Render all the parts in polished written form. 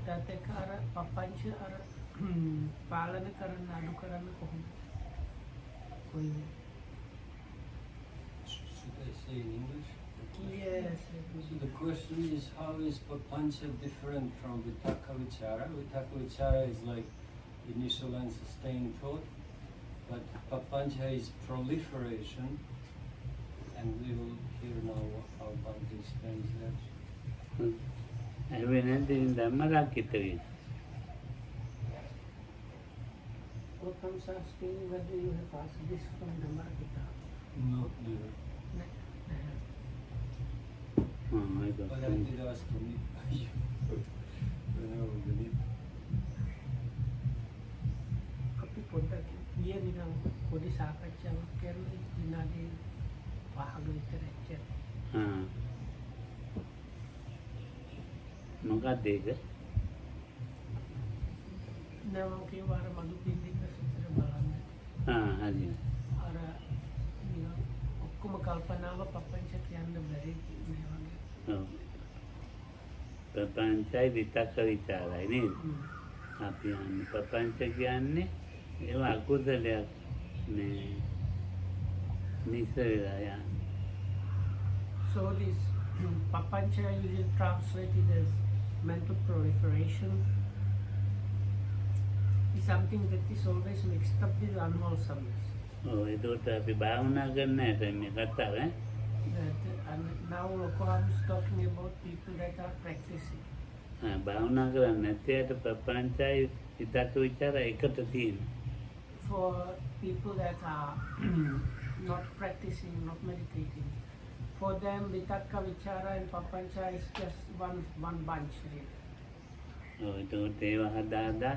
that එක අර පපංච අර පාලන කරන්න අඩු කරන්න කොහොමද? කොහොමද? Should I say in English? Yes. So the question is, how is papancha different from vitaka vichara? Vitaka vichara is like initial and sustained thought, but papancha is proliferation, and we will hear now how Bhante explains that. What comes asking whether you have asked this from the Margita? No, neither. But I did ask him when I was in it. අපි පොඩ්ඩක් ඊයේ නිකන් පොඩි සාකච්ඡාවක් කරුවේ විනාඩි 5ක විතර ඇච්චා. මොකක්ද ඒක? නම කියව අර මදු පින්දික සුතර බලන්න. හරි. අර නිකන් ඔක්කොම කල්පනාව පපංච කියන්න බැරි මේ වගේ. ඔව්. ප්‍රපංචයි විතක්ක විචාරයි නේද? අපි යන්නේ ප්‍රපංච කියන්නේ ඒවා අකුසලයක් මේ නිසරලා යන්නේ. So this papancha usually translated as mental proliferation is something that is always mixed up with unwholesomeness. ඔව් ඒකට අපි භාවනා කරන්න හැට මේ කතාව ඈ. And now Lokoram is talking about people that are practicing. භාවනා කරන්නේ නැතිවට ප්‍රපංචයි විතක්ක විචාර එකට තියෙනවා. For people that are not practicing, not meditating, for them vitakka vichara and papancha is just one bunch really. ඔව් ඒකට ඒවා හදාදා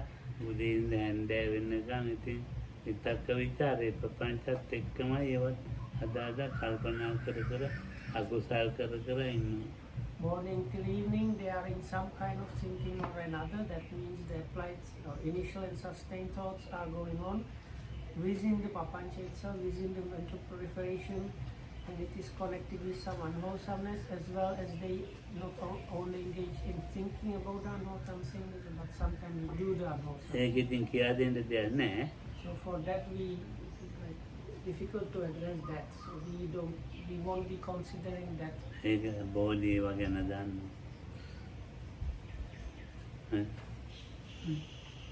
උදේ ඉඳන් හැන්දෑ වෙනකන් ඉතින් විතක්ක විචාරේ ප්‍රපංචත් එක්කමයි ඒවත් හදාදා කල්පනා කර කර අකුසල් කර කර ඉන්නවා. Morning till evening they are in some kind of thinking or another. That means the applied initial and sustained thoughts are going on within the papancha itself, within the mental proliferation, and it is connected with some unwholesomeness as well as they not only engage in thinking about the unwholesome things, but sometimes we do the unwholesome. ඒක ඉතින් කියා දෙන්න දෙයක් නැහැ. So for that it is like difficult to address that. So we won't be considering that. ඒක බෝධි වගේන දන්න.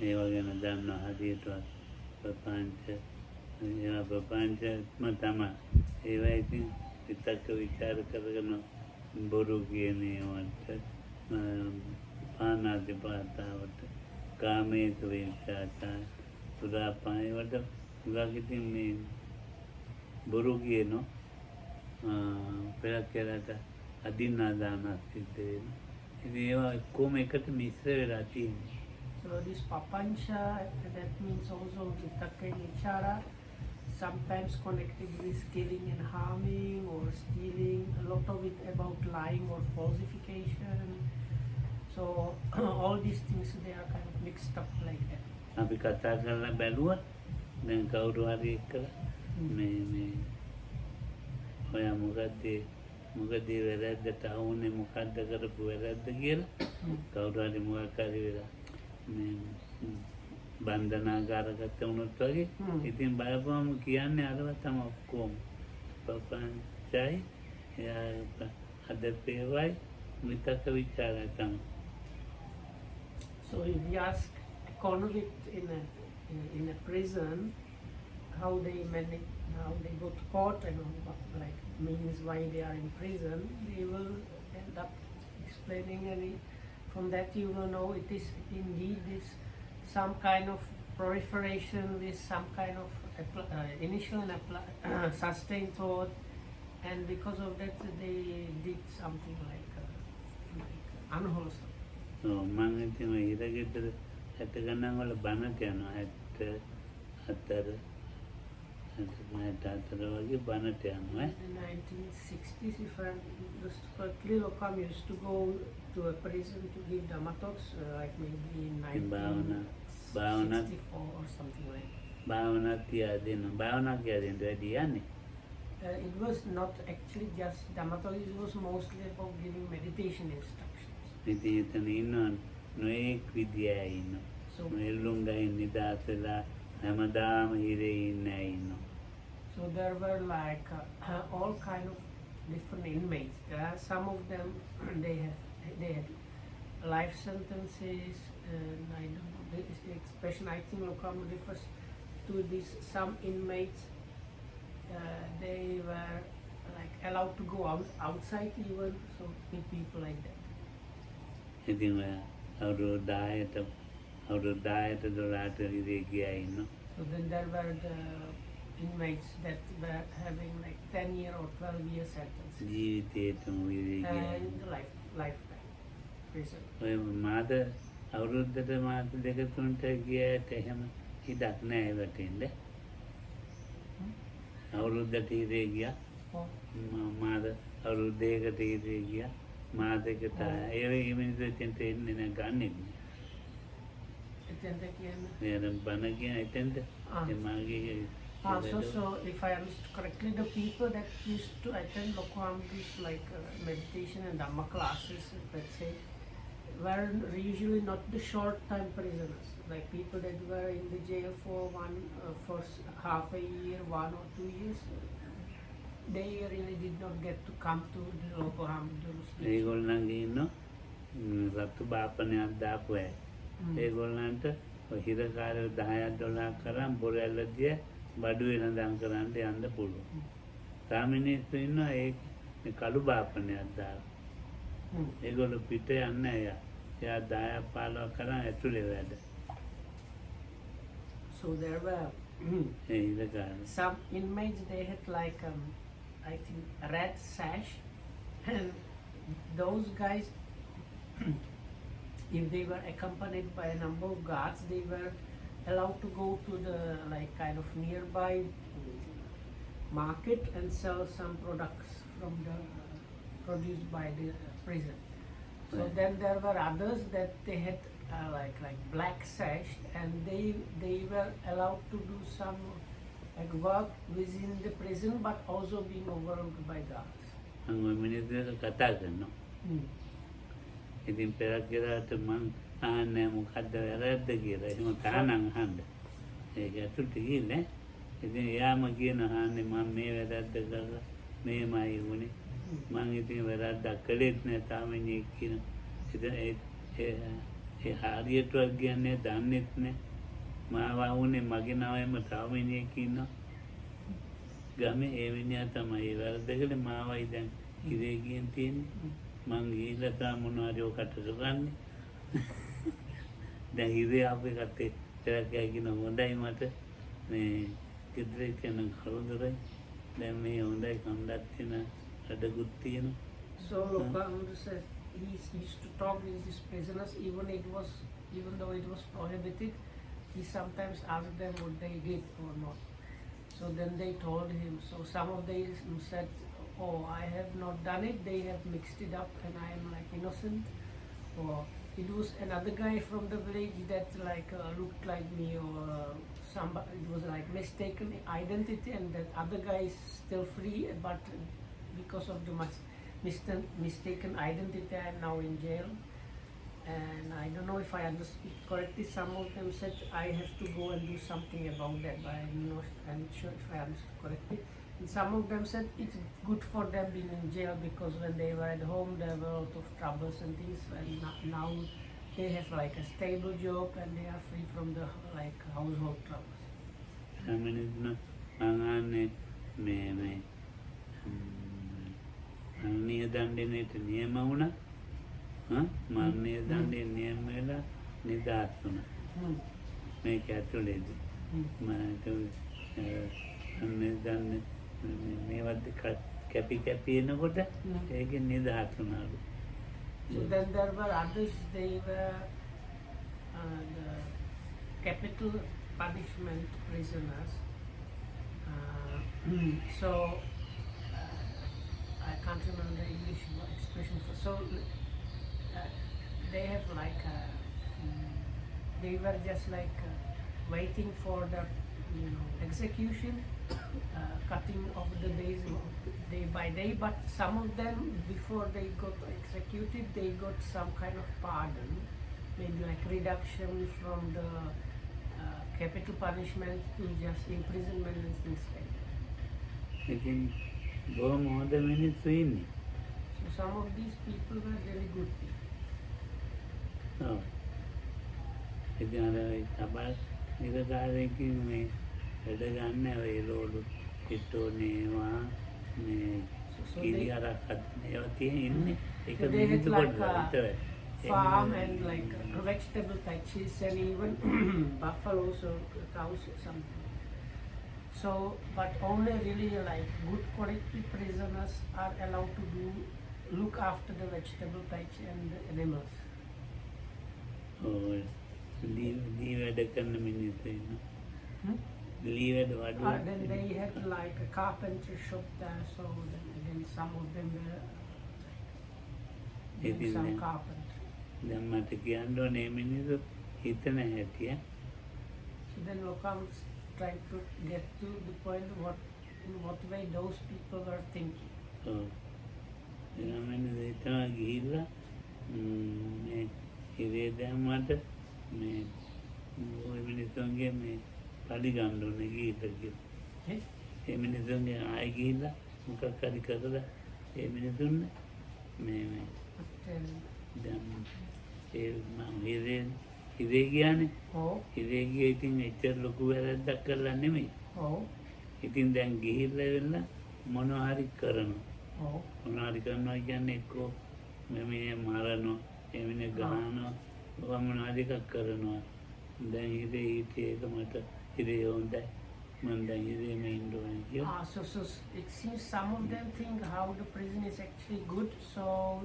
ඒ වගේන දන්න හදියටවත් ප්‍රපංච ඒවා ප්‍රපංචම තමයි. ඒවා ඉතින් විතක්ක විචාර කරගෙන බොරු කියන ඒවාට පානාතිපාතාවට කාමයේ විචාරය සුදාපානයට උගක් ඉතින් මේ බොරු කියනවා. පෙරක් කියලාට අදින්නා දානක් සිද්ධ වෙනවා. ඉතින් ඒවා කොහොම එකට මිශ්‍ර වෙලා තියෙන්නේ. So this papancha, that means also vitakka and vichara, sometimes connected with killing and harming or stealing, a lot of it about lying or falsification. So all these things, they are kind of mixed up like that. අපි කතා කරලා බැලුවා දැන් කවුරු හරි එක්කලා මේ ඔයා මොකද වැරද්දට ආවුනේ මොකද්ද කරපු වැරද්ද කියලා කවුරු හරි මොකක් හරි වෙලා මේ බන්ධනාගාරගත වුණොත් වගේ ඉතින් බලපුවම කියන්නේ අරවත් තමයි ඔක්කොම පපංචයි එයා හදපේවයි විතක්ක විචාරය තමයි. So if we ask a convict in a prison how they manage, how they go to court and like means why they are in prison, they will end up explaining, and from that you will know it is indeed this some kind of proliferation with some kind of initial and sustained thought, and because of that they did something like unwholesome. මම ඉතින් ඉරගෙදර 60 ගණන් වල බණට යනවා 64 වගේ බණට යනවා. In the 1960s, if I understood correctly, Lokam used to go to a prison to give Dhamma talks, like maybe in 1964 or something like that. භාවනා කියා දෙන්න වැඩි යන්නේ. It was not actually just Dhamma talks, it was mostly about giving meditation instructions. ඉතින් එතන ඉන්න නොයෙක් විදිය අය ඉන්නවා. So, එල්ලුම් ගහින් නිදහස් වෙලා හැමදාම හිරේ ඉන්න අය ඉන්නවා. so there were like all kind of different inmates. Some of them they had life sentences, and I don't know this the expression. I think Lokam refers to this. Some inmates they were like allowed to go outside even. So with people like that. ඉතින් ඔය අවුරුදු 10ට 12ට හිරේ ගියා ඉන්නවා. So then there were the inmates that were having like 10-year or 12-year sentence ජීවිතේටම හිරේ ගියා. and lifetime prison. ඔය මාද අවුරුද්දට මාස දෙක තුනට ගියාට එහෙම හිතක් නැහැ ඒවට එන්න. අවුරුද්දට හිරේ ගියා. Oh, මාද අවුරුදු දෙකකට හිරේ ගියා. මාසෙකට ඒ මිනිස්සු එතෙන්ට එන්නේ නැහැ ගන්නෙ නෑ. attend again. මෙයාට බණ කියන එතෙන්ට Ah. ඒ මාගේ So if I understood correctly, the people that used to attend Lokohambi's like meditation and Dhamma classes, let's say, were usually not the short-time prisoners, like people that were in the jail for half a year, 1 or 2 years. They really did not get to come to the Lokohambi's. ඒගොල්ලන්ගේ ඉන්න රතු බාපනයක් දාපු අය. ඒගොල්ලන්ට ඔය හිරකාරයෝ 10ක් 12ක් කරන් බොරැල්ල දිය බඩු වෙනදම් කරන්න යන්න පුළුවන්. තා මිනිස්සු ඉන්නවා ඒ කළු බාපනයක් දාලා. ඒගොල්ලෝ පිට යන්නේ නැහැ. එයා 10ක් 15ක් කරන් ඇතුලේ වැඩ. So there were A හිරකාරයෝ. some inmates, they had like I think a red sash, and those guys if they were accompanied by a number of guards, they were allowed to go to the like kind of nearby market and sell some products from the produced by the prison. So Right. then there were others that they had like black sash, and they were allowed to do some like work within the prison, but also being overlooked by guards. මම ওই මිනිස්සු කතා කරනවා. ඉතින් පෙරක් ගෙදරට මං ආන්නේ මොකද්ද වැරද්ද කියලා. එහෙම තානම් අහන්න. ඒක ඇතුළට ගිහින් ඉතින් එයාම කියන අහන්නේ මම මේ වැරද්ද කරලා මේමයි වුනේ. මං ඉතින් වැරද්දක් කළෙත් නෑ තාමනේ කියන. ඉතින් ඒ හරියටවත් කියන්නේ දන්නෙත් නෑ. මාව වුනේ මගේ නමෙම තාමනේ කියනවා. ගමේ ඒ විනියා තමයි ඒ වැරද්ද කළේ මාවයි දැන් ඉරේ ගියන් තියෙන්නේ. මං ගිහිල්ලා තා මොනවාරි ඔකට කරන්නේ. දැන් ඉරේ අපේ කටේ පෙරකෑ කියන හොඳයි මට මේ ගෙදර කියන කරුදරයි. දැන් මේ හොඳයි කන්දක් තියෙන අඩකුත් තියෙනවා. So Lokohambi says he used to talk with these prisoners, even though it was prohibited. He sometimes asked them what they did or not. So then they told him. So some of them said, "Oh, I have not done it. They have mixed it up, and I am like innocent." Or it was another guy from the village that like looked like me, or somebody. It was like mistaken identity, and that other guy is still free, but because of the mistaken identity, I am now in jail. And I don't know if I understood correctly. Some of them said I have to go and do something about that, but I'm not sure if I understood correctly. And some of them said it's good for them being in jail, because when they were at home there were a lot of troubles and things, and now they have like a stable job and they are free from the like household troubles. මිනිස්සුන මං මේ අනිය දණ්ඩනේට නියම වුණා. මම නිය දණ්ඩේ නියම වෙලා නිදහස් වුණා. මේක ඇතුළේදී මම අනිය දණ්ඩේ මේවත් කැපි එනකොට ඒකෙන් නිදහස් වුණාලු. So then there were others, they were the capital punishment prisoners. So I can't remember the English expression for. So they have like they were just like waiting for the execution, cutting of the days day by day. But some of them, before they got executed, they got some kind of pardon, maybe like reduction from the capital punishment to just imprisonment and things like that. ඉතින් බොහොම හොඳ මිනිස්සු ඉන්නේ. So some of these people were very good people. ඔව්. ඉතින් අර තබල් නිරකාරයකින් මේ වැඩ ගන්න ඔය රෝලු පිටෝනේවා මේ කිරි අරක් හදන ඒවා තියෙන ඉන්නේ. ඒක So they had මිනිස්සු like පොඩ්ඩක් a විතරයි. farm and like vegetable patches and even buffaloes or cows or something. So, but only really like good quality prisoners are allowed to look after the vegetable patch and the animals. ඔව්. ලී වැඩ කරන මිනිස්සු ඉන්නවා. Hmm? ලී වැඩ වඩුව. Then they had like a carpentry shop there, so then some of them were doing It is some nice. carpentry. දැන් මට කියන්න ඕනේ මේ මිනිස්සු හිතන හැටි ඈ. So then Lokam tried to get to the point in what way those people were thinking. ඔව්. එනම් මිනිස්සු හිතනවා ගිහිල්ලා මේ ඉරේ දැම්මට මේ ওই මිනිස්සුන්ගේ මේ පඩි ගන්න ඕනේ ගිහිල්ලා කියලා. Okay? ඒ මිනිස්සුන්ගේ ආයෙ ගිහිල්ලා මොකක් හරි කරලා ඒ මිනිස්සුන් මේ But, දැන් ඒ මම ඉරේ ගියානේ. oh, ඉරේ ගියේ ඉතින් එච්චර ලොකු වැරද්දක් කරලා නෙමෙයි. oh, ඉතින් දැන් ගිහිල්ලා ඉවරලා මොනවා හරි කරනවා. oh. මොනවා හරි කරනවා කියන්නේ එක්කෝ මේ මරනවා, එමිනේ ගහනවා, මොනවා හරි එකක් කරනවා. දැන් ඉරේ හිටියේ ඒක මට ඉරේ හොඳයි. මම දැන් ඉරේම ඉන්න ඕනේ කියලා. So it seems some of them think how the prison is actually good, so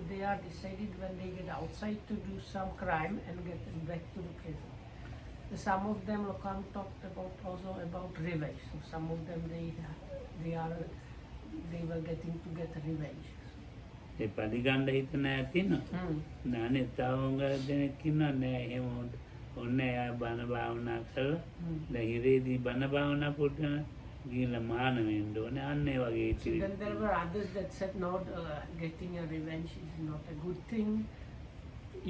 they are decided when they get outside to do some crime and get back to the prison. Some of them Lokam talked about also about revenge. So some of them they were getting to get revenge. ඒ පඩි ගන්න හිතන අය තියෙනවා. නානේ තව උංග දෙනෙක් ඉන්නවා නෑ එහෙම ඔන්න එයා බණ භාවනා කරලා දැන් ඉරේදී බණ භාවනා පුරුදු ගිහිල්ලා මාන වෙන්න ඕනේ අන්න ඒ වගේ So then there were others that said no, getting a revenge is not a good thing.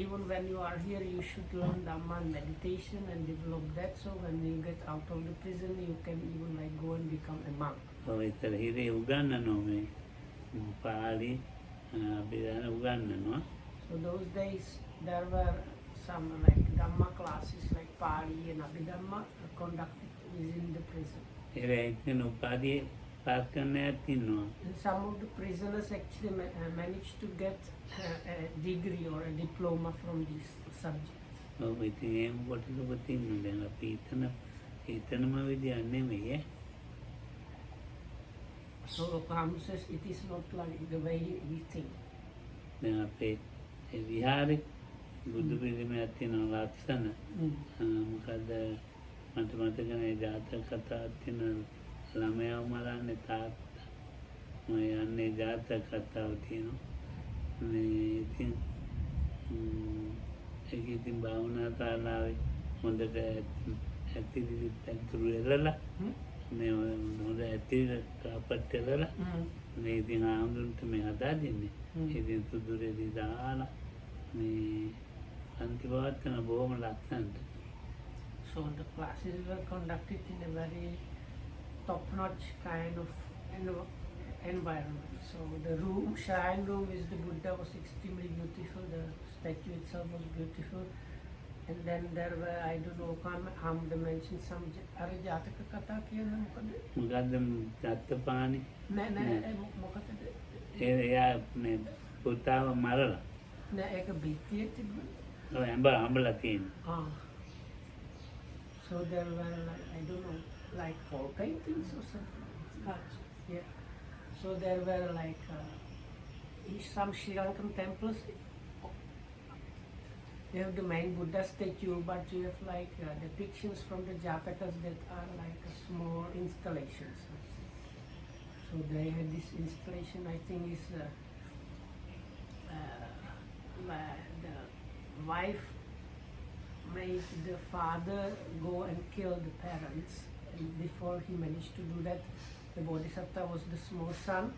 Even when you are here, you should learn Dhamma and meditation and develop that. So when you get out of the prison, you can even like go and become a monk. ඔව් ඒතර හිරේ උගන්වනවා මේ පාලි අභිධර්ම උගන්වනවා. So those days there were some like Dhamma classes like Pali and Abhidhamma conducted within the prison. ඒවා එක්කන උපාධිය pass කරන්න අයත් ඉන්නවා. And some of the prisoners actually managed to get a degree or a diploma from these subjects. ඔව් ඉතින් එහෙම කොටසක තියෙනවා දැන් අපි හිතනම විදියක් නෙමෙයි ඈ. So Lokam says it is not like the way we think. දැන් අපේ ඒ විහාරේ බුදු පිළිමයක් තියෙනවා ලස්සන. මොකද මට මතක නෑ ජාතක කතාවක් තියෙනවා ළමයාව මරන්නේ තාත්තා. මම යන්නේ ජාතක කතාව තියෙනවා. මේ ඉතින් ඒක ඉතින් භාවනා ශාලාවේ හොඳට ඇතිරිලි පැතුරු එලලා මේ හොඳ ඇතිරිලි කාපට් එලලා මේ ඉතින් ආඳුන්ට මේ හදා දෙන්නේ. ඉතින් සුදුරේදී දාලා මේ අන්තිමවත්තන බොහොම ලස්සනට. So the classes were conducted in a very top-notch kind of environment. So the shrine room with the Buddha was extremely beautiful. The statue itself was beautiful. And then there were, I don't know, Hamda mentioned some Jataka Kata kiyana mokada? මොකද්ද දත්තපාණි Mokada? එයා මේ පුතාව මරලා Eka bhitiye tibba? ඔය අඹලා තියෙනවා. So there were like, I don't know, like wall paintings or something. Yeah. So there were like some Sri Lankan temples. You have the main Buddha statue, but you have like depictions from the Jatakas that are like small installations. So they had this installation, I think is the wife made the father go and kill the parents, and before he managed to do that, the Bodhisattva was the small son,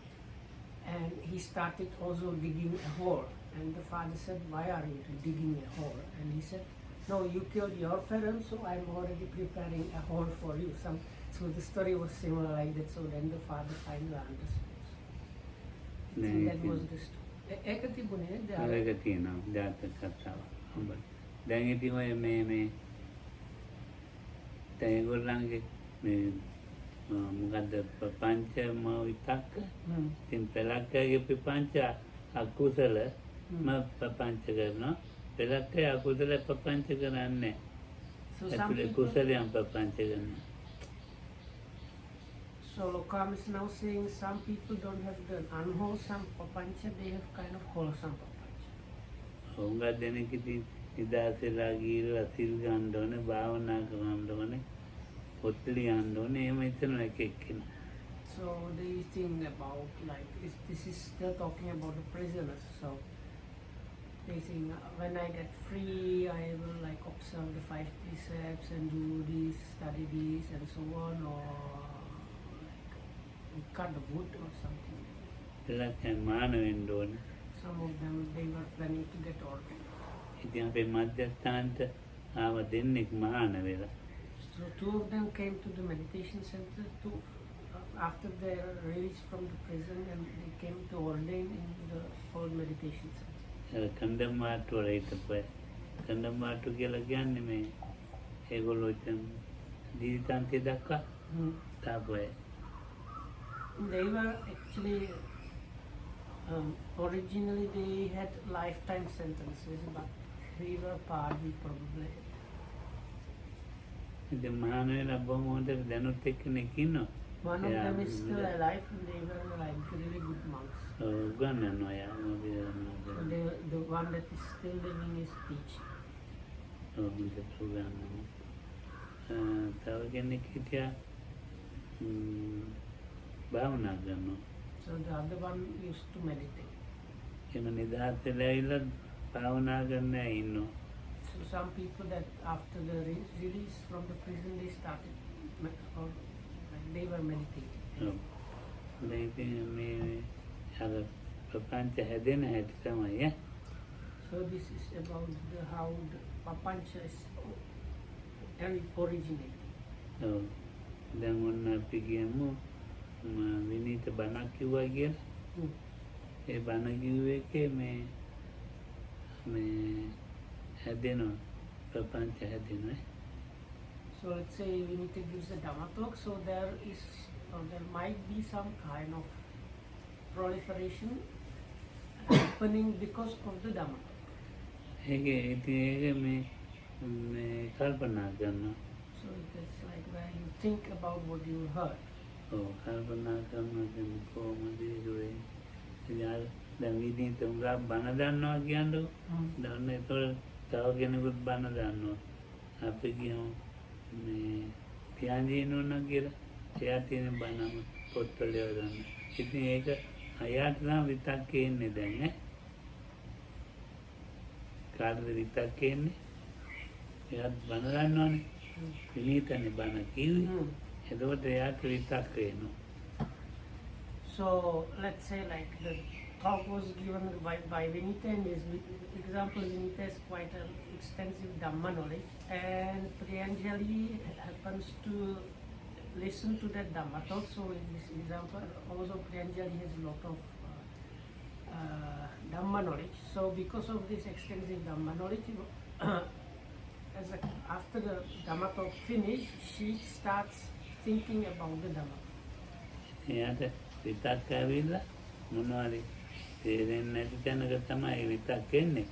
and he started also digging a hole And the father said, why are you digging a hole? And he said, no, you killed your parents, so I'm already preparing a hole for you. So the story was similar like that. So then the father finally understood. So that was the story. ඒක තිබුණේ ඒක තියෙනවා ජාතක කතාව. දැන් ඉතින් ඔය මේ දැන් ඒගොල්ලන්ගේ මේ මොකද්ද ප්‍රපංචම විතක්ක ඉතින් පෙලක්කගේ ප්‍රපංච අකුසල ප්‍රපංච කරනවා පෙලක්කේ අකුසල ප්‍රපංච කරන්නේ ඇතුලේ කුසලයන් ප්‍රපංච කරනවා. So Lokam is now saying some people don't have the unwholesome papancha, they have kind of wholesome papancha. හොඟා දෙනෙක් ඉතින් ඉදාසෙලා ගිහිල්ලා සිල් ගන්න ඕනේ භාවනා කරන්න ඕනේ පොත් ලියන්න ඕනේ එහෙම හිතන එකෙක්කින. So they think about like this is still talking about the prisoners. So they think when I get free I will like observe the 5 precepts and do this, study this and so on, or like cut the wood or something. පෙලක්කේ මාන වෙන්න ඕනේ. Some of them they were planning to get ordained. ඉතින් අපේ මධ්‍යස්ථානට ආව දෙන්නෙක් මහාන වෙලා. So 2 of them came to the meditation center after their release from the prison, and they came to ordain in the old meditation center. කණ්ඩම්මාට්ටු වල හිටපුවා. කණ්ඩම්මාට්ටු කියලා කියන්නේ මේ ඒගොල්ලෝ ඉතින් දීර්ඝාන්තය දක්වා තාපුවා. They were actually originally they had lifetime sentences, but they were pardoned probably. ඉතින් මහාන වෙලා බොහොම හොඳට දැනුත් එක්කෙනෙක් ඉන්නවා. One of them is still alive, and they were like really good monks. උගන්වනවා යා So the one that is still living is teaching. හොඳට උගන්වනවා. තව කෙනෙක් හිටියා භාවනා කරනවා. So the other one used to meditate. එහෙම නිදහස් වෙලා ඇවිල්ලා භාවනා කරන්න ඉන්නවා. So some people that after the release from the prison they started or like they were meditating. දැන් ඉතින් මේ අර ප්‍රපංච හැදෙන හැටි තමයි ඈ. So this is about how the papancha is originating. ඔව්. දැන් ඔන්න අපි කියමු විනීත බණක් කිව්වා කියලා. ඒ බණ කිව්ව එකේ මේ හැදෙනවා ප්‍රපංච හැදෙනවා. So let's say Vinita gives a Dhamma talk, so there is or there might be some kind of proliferation happening because of the Dhamma talk. ඒකේ ඉතින් ඒක මේ කල්පනා කරනවා. So it's like where you think about what you heard. ඔව් කල්පනා කරනවා දැන් කොහොමද ඒක වෙන්නේ. ඉතින් දැන් විනීත උඹලා බණ දන්නවා කියන්නේ දන්න ඒතකොට තව කෙනෙකුත් බණ දන්නවා. අපි කියමු මේ පියාණන් ඉන්නවා කියලා එයා තියෙන බණම පොත්වල යවන්න. ඉතින් ඒක අයාට නම් විතක්කේ ඉන්නේ දැන් ඈ. කාටද විතක්කේ ඉන්නේ? එයාත් බණ දන්නවනේ. විනීතනේ බණ කිව්වේ. එතකොට එයාට විතක්ක එනවා. So let's say like the talk was given by Vinita, and this example Vinita has quite an extensive Dhamma knowledge, and Priyanjali happens to listen to that Dhamma talk. So in this example also Priyanjali has a lot of Dhamma knowledge. So because of this extensive Dhamma knowledge, after the Dhamma talk finished, she starts thinking about the Dhamma. එයාට විතක්ක ඇවිල්ලා මොනවාරි තේරෙන්නේ නැති තැනක තමයි විතක්ක එන්නේ.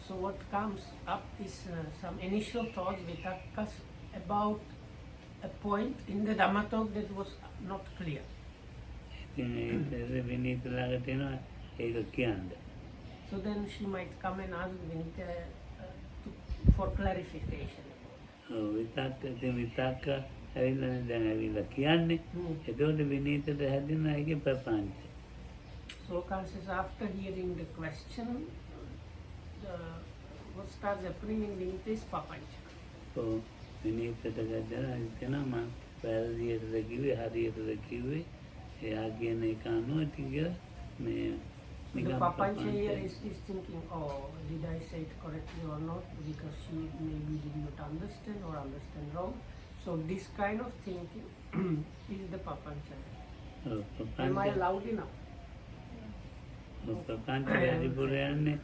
So what comes up is some initial thoughts, vitakkas, about a point in the Dhamma talk that was not clear. ඉතින් ඒ විනීත ළඟට එනවා ඒක කියන්න. So then she might come and ask Vinita for clarification. විතක්ක ඇවිල්ලා දැන් ඇවිල්ලා කියන්නේ. එතකොට විනීතට හැදෙනවා ඒකේ ප්‍රපංච. So Khan says after hearing the question, what starts happening in Vinita is papancha. ඔව් විනීතට ගදලා හිතනවා මම වැරදියටද කිව්වේ හරියටද කිව්වේ එයා කියන එක අනුව ටික මේ The නිකන් papancha here ප්‍රපංච is thinking, oh, did I say it correctly or not? Because she maybe did not understand or understand wrong. So this kind of thinking is the papancha. ඔව්, Am I ප්‍රපංච loud enough? ප්‍රපංච වැඩිපුර යන්නේ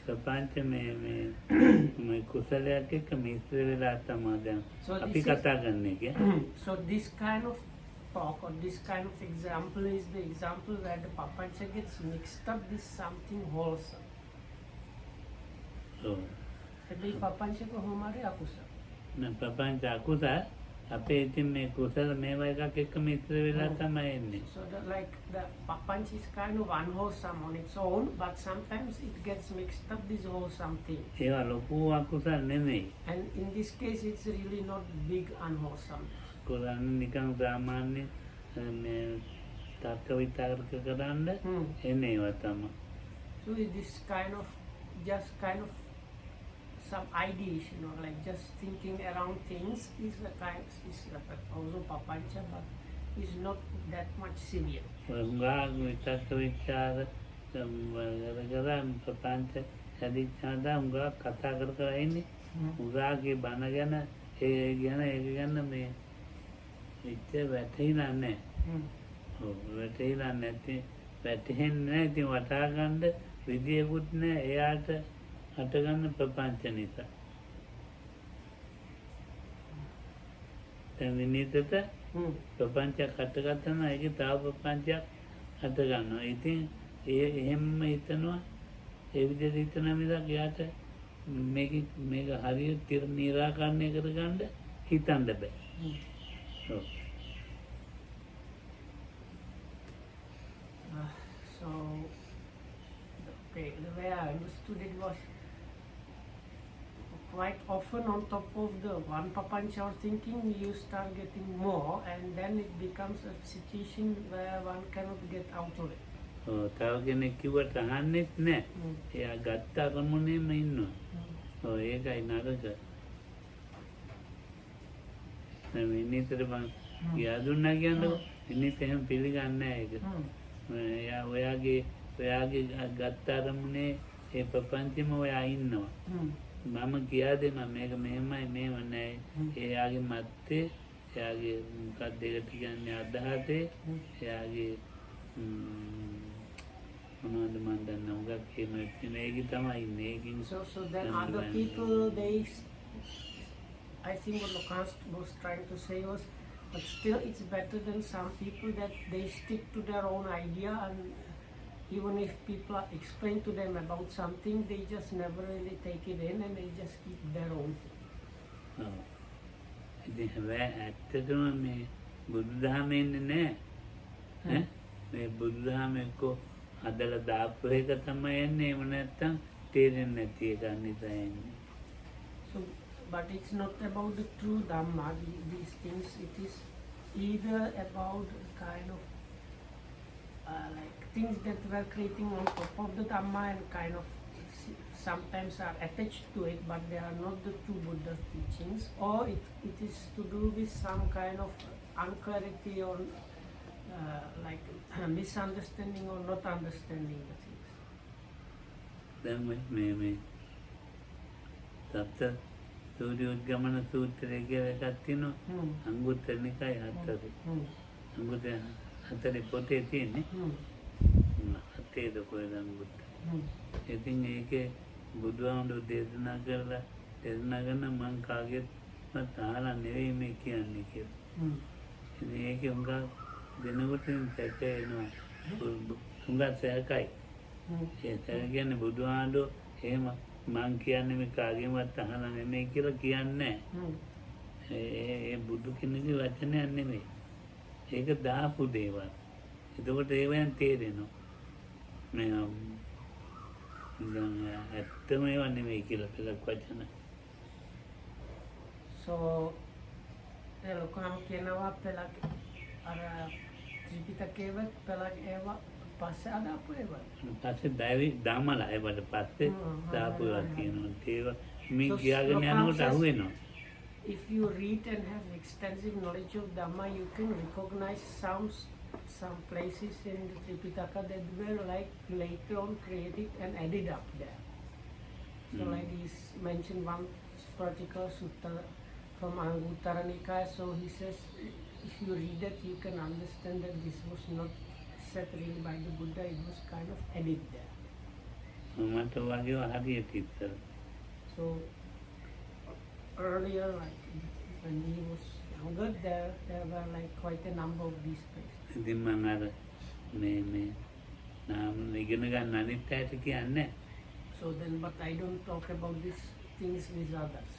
ප්‍රපංච මේ කුසලයක් එක්ක මිශ්‍ර වෙලා තමයි දැන් So අපි this is- කතා කරන එක. So this kind of talk or this kind of example is the example where the papancha gets mixed up with something wholesome. ඔව්. හැබැයි papancha කොහොම හරි අකුසල. නෑ ප්‍රපංච අකුසල අපේ ඉතින් මේ කුසල මේවා එකක් එක්ක මිශ්‍ර වෙලා තමයි එන්නේ. So the papancha is kind of unwholesome on its own, but sometimes it gets mixed up with wholesome things. ඒවා ලොකු අකුසල නෙමෙයි. And in this case, it's really not big unwholesome. කරන්නේ නිකන් සාමාන්‍ය මේ තර්ක විතර්ක කරන්න එන්නේ ඒවා තමයි. So this kind of some ideas, like just thinking around things is also papancha, but is not that much severe. හුඟක් විතර්ක විචාර කරලා ප්‍රපංච හැදිච්චාද හුඟක් කතා කර ඉන්නේ. හුඟාගේ බණ ගැන ඒක ගැන මේ ඉච්ච වැටහිලා නැහැ. ඔව් වැටහිලා නැති වැටහෙන්නේ නැහැ. ඉතින් වටහා ගන්න විදියකුත් නැහැ. එයාට හටගන්න ප්‍රපංච නිසා. දැන් විනීතට ප්‍රපංචයක් හටගත්තා නම් ඒකේ තව ප්‍රපංචයක් හට ගන්නවා. ඉතින් එහෙම හිතනවා ඒ විදිහට හිතන මිසක් එයාට මේක හරියට නිරාකරණය කරගන්න හිතන්න බෑ. ඔව්. So, okay, the way I understood it was quite often on top of the one papancha or thinking, you start getting more, and then it becomes a situation where one cannot get out of it. ඔව් තව කෙනෙක් කිව්වට අහන්නෙත් නෑ. එයා ගත්ත අරමුණේම ඉන්නවා. ඔව් ඒකයි නරක. දැන් විනීතට මම කියා දුන්නා කියන්නකො. විනීත එහෙම පිළිගන්නේ නෑ ඒක. එයා ඔයාගේ ගත්ත අරමුණේ ඒ ප්‍රපංචෙම ඔයා ඉන්නවා. මම කියා දෙනවා මේක මෙහෙමයි මේව නෑ. එයාගේ මත්තේ එයාගේ මොකක්ද ඒකට කියන්නේ අදහසේ එයාගේ මොනවද මන් දන්නේ උගක් එහෙම මේක තමයි ඉන්නේ. ඒකින් So then other people, I think what Lucas was trying to say was, but still it's better than some people that they stick to their own idea, and even if people explain to them about something, they just never really take it in and they just keep their own thing. ඔව්. ඉතින් හැබැයි ඇත්තටම මේ බුදුදහම එන්නේ නෑ. මේ බුදුදහම එක්ක හදලා දාපු එක තමයි එන්නේ. එහෙම නැත්තම් තේරෙන්නේ නැති එක නිසා එන්නේ. So, but it's not about the true Dhamma, these things. It is either about kind of like things that we are creating on top of the Dhamma and kind of sometimes are attached to it, but they are not the true Buddha teachings, or it is to do with some kind of unclarity or like misunderstanding or not understanding the things. දැන් මේ සප්ත සූර්යෝද්ගමන සූත්‍රය කියලා එකක් තියෙනවා. අංගුත්තර නිකායේ 4. අංගුත්තර 4 පොතේ තියෙන්නේ. 7 කොහෙද අංගුත්තර. ඉතින් ඒකේ බුදුහාමුදුරු දේශනා කරන මං කාගෙත් අහලා නෙවෙයි මේ කියන්නේ කියලා. ඉතින් ඒකේ උංගා දෙනකොට සැක එනවා. උංගා සැකයි. ඒ සැක කියන්නේ බුදුහාමුදුරු එහෙම මං කියන්නේ මේ කාගෙන්වත් අහලා නෙමෙයි කියලා කියන්නේ නැහැ. ඒ බුදු කෙනෙකුගේ වචනයක් නෙමෙයි. ඒක දාපු දේවල්. එතකොට ඒවෙන් තේරෙනවා. මේ ඇත්තම ඒවා නෙමෙයි කියලා පෙළක් වචන. So, ලොකුනම් කියනවා පෙළක් අර ත්‍රිපිටකයේව පෙළක් ඒවා පස්සේ අදාපු ඒවා. පස්සේ දාමලා ඒවට පස්සේ දාපු ඒවා කියනවා. ඒවා මේ කියාගෙන යනකොට අහුවෙනවා. If you read and have extensive knowledge of Dhamma, you can recognize some places in the Tripitaka that were like later on created and added up there. So like he's mentioned one particular sutta from Anguttara Nikaya, so he says if you read it you can understand that this was not said really by the Buddha, it was kind of added there. So earlier, like when he was younger, there were like quite a number of these places. So then, but I don't talk about these things with others.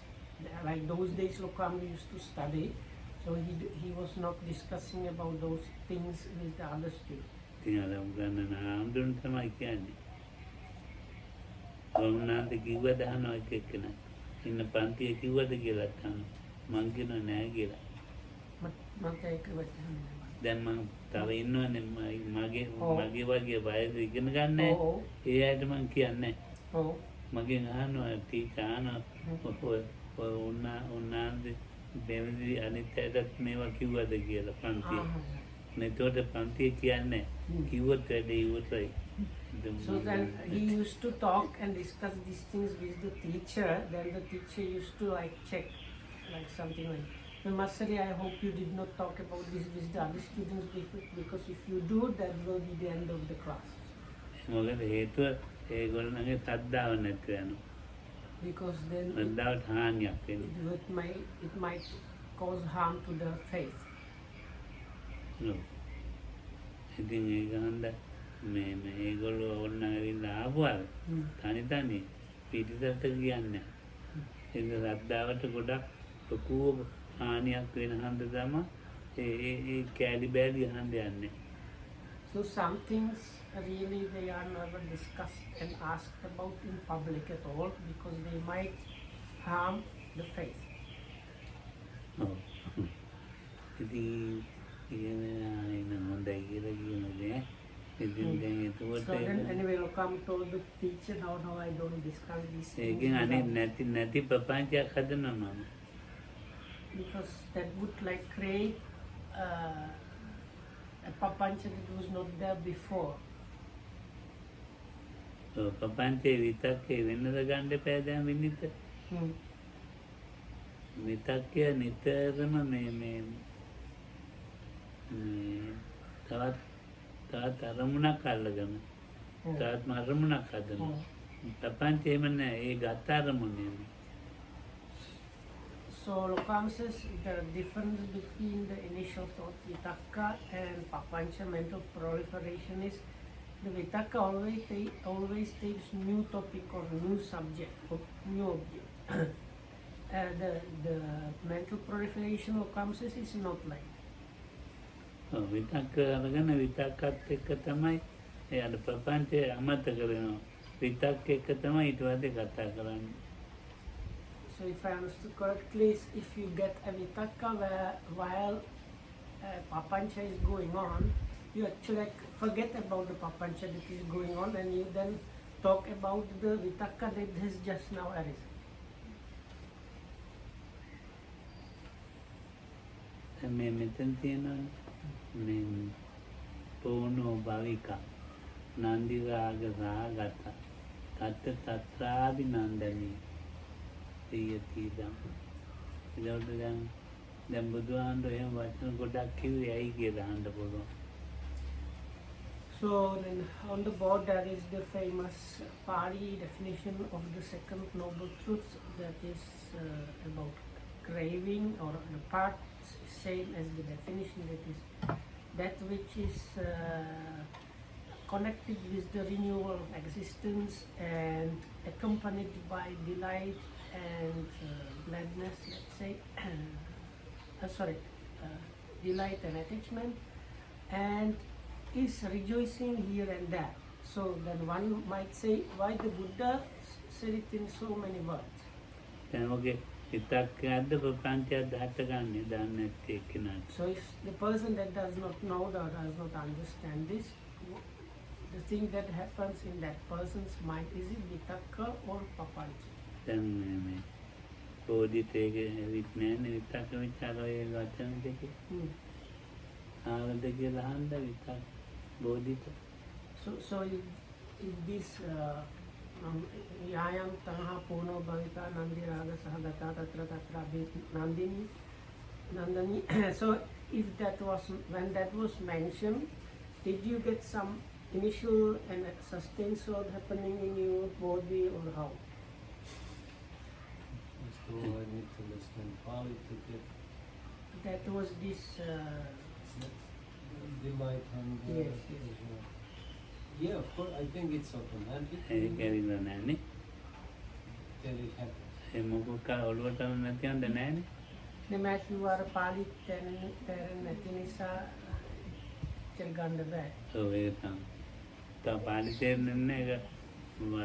Like those days, Lokam used to study, so he was not discussing about those things with the other students. මට ඒක වැටහෙන්නේ දැන් මම තව ඉන්නවනේ මගේ වගේ වයස ඉගෙන ගන්න ඒ අයට මම කියන්නේ ඔව් මගෙන් අහනවා ටීචර් අහනවා උන්නාන්ද දෙවිදි අනිත් අයටත් මේවා කිව්වද කියලා පන්තියේ එතකොට පන්තියේ කියන්නේ කිව්වොත් වැඩේ ඉවරයි. So then he used to talk and discuss these things with the teacher. Then the teacher used to like check like something like, Masari, I hope you did not talk about this with the other students because if you do, that will be the end of the class. මොකද හේතුව ඒගොල්ලන්ගේ ශ්‍රද්ධාව නැති වෙනවා. Because then ශ්‍රද්ධාවට හානියක් වෙනවා. it might cause harm to the faith. ඉතින් ඒක හන්ද මේගොල්ලෝ ඕන්න ඇවිල්ලා ආපුවාද තනි පිටිසට කියන්නේ. ඒක ශ්‍රද්ධාවට ගොඩක් ලොකු හානියක් වෙන හන්ද තමයි ඒ කැලි බෑලි හන්ද යන්නේ. So some things really they are never discussed and asked about in public at all because they might harm the faith. ඉතින් හොඳයි කියලා කියනනේ. So then anyway, Lokam told the teacher, now I don't discuss this. ඒකෙන් අනේ නැති ප්‍රපංචයක් හදනවා මම. Because that would like create a papancha that was not there before. So papancha විතක්කේ වෙනද ගන්න එපා දැන් විනිත. විතක්කේ නිතරම මේ තවත් අරමුණක් අල්ලගෙන තවත් අරමුණක් හදනවා. papancha එහෙම නෑ ඒ ගත අරමුණේ. So Lokam says the difference between the initial thought vitakka and papancha mental proliferation is the vitakka always takes new topic or new subject or new object. The mental proliferation Lokam says is not like. විතක්ක අරගෙන විතක්කත් එක්ක තමයි ඒ අර ප්‍රපංචය අමතක වෙනවා. විතක්ක එක්ක තමයි ඊට පස්සේ කතා කරන්නේ. So if I understood correctly, if you get a vitakka while papancha is going on, you actually forget about the papancha that is going on and you then talk about the vitakka that has just now arisen. මේ මෙතන තියෙනවා මේ පොණෝ භවිකා නන්දි රාග රාගත තත් තත්‍රාභිනන්දනී තීයතිදම් ඒකට දැන් බුදුහාමුදුරුවෝ එහෙම වචන ගොඩක් කිව්වේ ඇයි කියලා අහන්න පුළුවන්. So then on the board there is the famous Pali definition of the second noble truth that is about craving, or the part same as the definition, that is that which is connected with the renewal of existence and accompanied by delight and gladness, let's say, delight and attachment, and is rejoicing here and there. So then one might say, why the Buddha said it in so many words? විතක්කයක්ද ප්‍රපංචයක්ද හටගන්නේ දන්නේ නැති එක්කෙනාට. So if the person that does not know or does not understand this, the thing that happens in that person's mind, is it vitakka or papancha? දැන් මේ බෝධිතේක විඥාන විතක්ක විචාරය වචන දෙකේ ආවද කියලා අහන්න විතක් බෝධිත. So is this Yayam Tanha Puno Bhavika Nandi Raga Sahagata Tatra Tatra Nandani. So if that was, when that was mentioned, did you get some initial and sustained thought happening in your body or how? So I need to understand Pali to get That was this. delight and Yes. yeah, of course. I think it's automatic. ඒක ඇවිල්ලා නැහනේ. Till it happens. ඒ මොකක් ඔළුවට නැති යන්න නැහනේ. The Matthew are Pali Terran Atinisa Chirganda. ඔව් ඒක තමයි. තව පාලි තේරෙන්නේ නැහැ ඒක.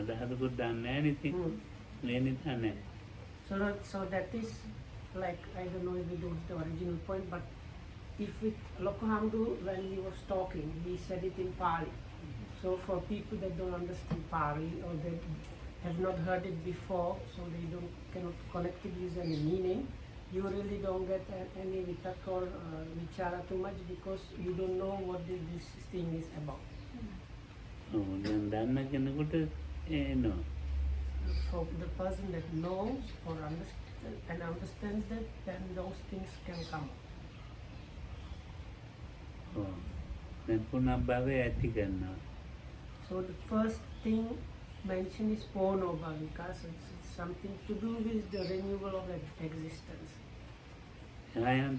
අදහසකුත් දන්නේ නැහැ නේ ඉතින්. මේ නිසා නැහැ. So that is like, I don't know if it was the original point, but if it Lokohamdu, when he was talking, he said it in Pali. So for people that don't understand Pali or that have not heard it before, so they cannot connect it with any meaning, you really don't get any vitak or vichara too much because you don't know what this thing is about. ඔව් දැන් දන්න කෙනෙකුට එනවා. For the person that knows or understands that, then those things can come. ඔව්. දැන් පුනබ්භවය ඇති කරනවා. So the first thing mentioned is Pono Bhavika, so it's something to do with the renewal of existence. යායන්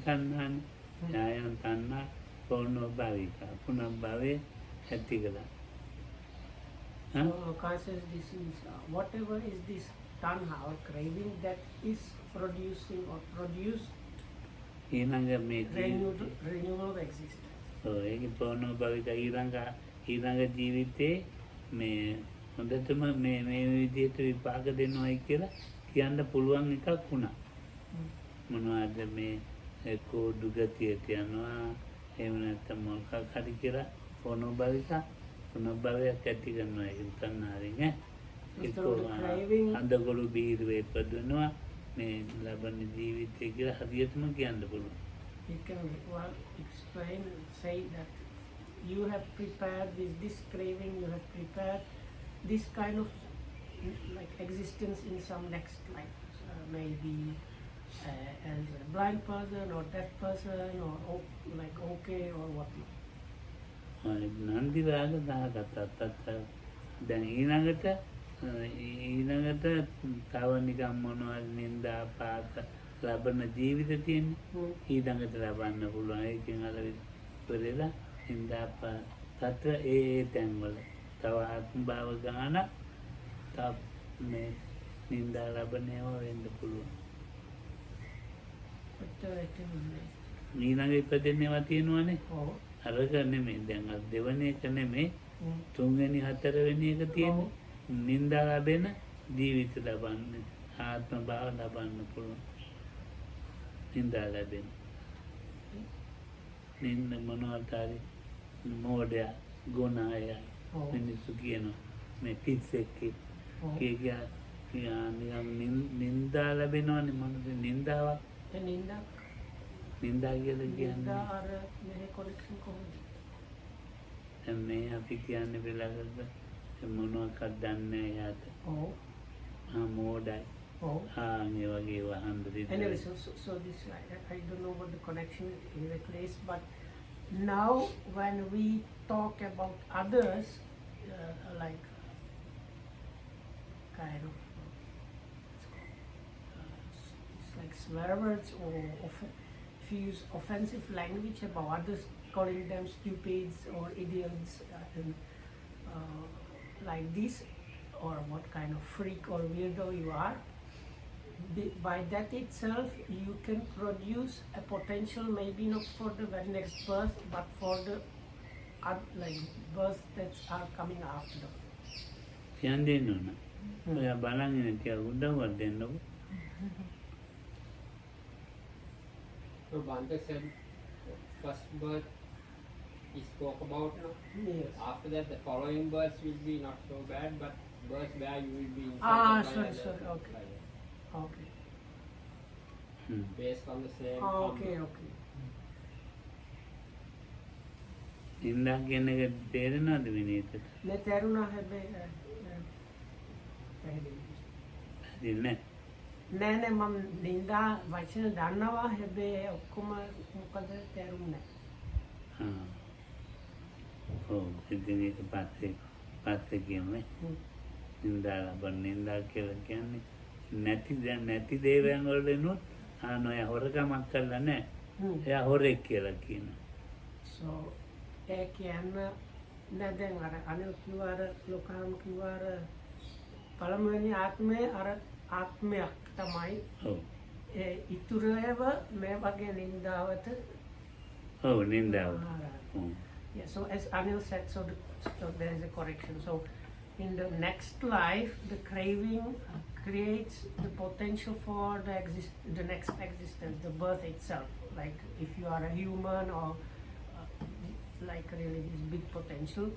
තණ්හා පොණෝ භාවිකා පුනබ්භවය ඇති කළා. So conscious this is whatever is this tanha or craving that is producing or produced ඊළඟ මේ renewal of existence. ඔව් ඒක පොණෝ භාවිකා ඊළඟ ජීවිතේ මේ හොඳටම මේ විදිහට විපාක දෙනවයි කියලා කියන්න පුළුවන් එකක් වුණා. මොනවද මේ එක්කෝ දුගතියට යනවා එහෙම නැත්නම් මොකක් හරි කියලා පොණෝ භාවිකා පුනබ්භවයක් ඇති කරනවා ඒක තණ්හාවෙන් එක්කෝ අඳගොළු බීරුවේ ඉපදෙනවා මේ ලබන ජීවිතය කියලා හරියටම කියන්න පුළුවන්. You can explain and say that you have prepared this craving, you have prepared this kind of like existence in some next life, maybe as a blind person or deaf person or like okay or whatnot. නන්දි රාග දාගත්තත් දැන් ඊළඟට තව නිකම් මොනවද නින්දා පාත ලබන ජීවිත තියෙන්නේ ඊළඟට ලබන්න පුළුවන් ඒකෙන් අර පෙරේලා නින්දා පාත ඒ තැන්වල තව ආත්ම භාව ගාන තව මේ නින්දා ලබන ඒවා වෙන්න පුළුවන්. ඊළඟ ඉපදෙන්නේවා තියෙනවනේ. අරක නෙමෙයි දැන් අර දෙවෙනි එක නෙමෙයි තුන්වෙනි හතරවෙනි එක තියෙන්නේ නින්දා ලැබෙන ජීවිත ලබන්න ආත්ම භාව ලබන්න පුළුවන්. නින්දා ලැබෙන නින්ද මොනවද හරි මෝඩය ගුණාය මිනිස්සු කියනවා මේ පිස්සෙක් නින්දා ලැබෙනවනේ මොනද නින්දාවක් නින්දා කියලා කියන්නේ මේ අපි කියන්නේ වෙලාවකට මොනවක්වත් දන්නේ යාට මෝඩයි ඒ වගේ වහන්න anyway, so this I don't know what the connection in the place, but now when we talk about others like kind of it's like swear words or if you use offensive language about others, calling them stupids or idiots and like this, or what kind of freak or weirdo you are, by that itself you can produce a potential, maybe not for the very next birth but for the like births that are coming after. කියන්න දෙන්න ඕන. ඔයා බලන්න ටික උදව්වක් දෙන්නකො. So Bante said first birth he spoke about now. Yes. After that the following births will be not so bad, but births where you will be Sorry, okay. Okay. Based on the same Okay. නින්දා කියන එක තේරෙනවද විනීතට? Ne තේරුණා හැබැයි පැහැදිලි. පැහැදිලි නෑ. නෑ මම නින්දා වචන දන්නවා හැබැයි ඔක්කොම මොකද තේරුන්නේ ආ. ඔව් ඉතින් ඒක පස්සේ කියමු නේ. නින්දා ලබන නින්දා කියලා කියන්නේ නැති දේවයන් වලිනුත් ඔය හොරකමක් කරලා නෑ. එයා හොරෙක් කියලා කියනවා. So ඒ කියන්නේ නෑ දැන් අර අනිල් කිව්වා අර ලෝකහාම කිව්වා අර පළමුවෙනි ආත්මය අර ආත්මයක් තමයි. ඔව්. ඒ ඉතුරුව මේ වගේ නින්දාවට ඔව් නින්දාව. Yeah, so as Anil said, so there is a correction. So in the next life, the craving creates the potential for the next existence, the birth itself. Like if you are a human or like really this big potential,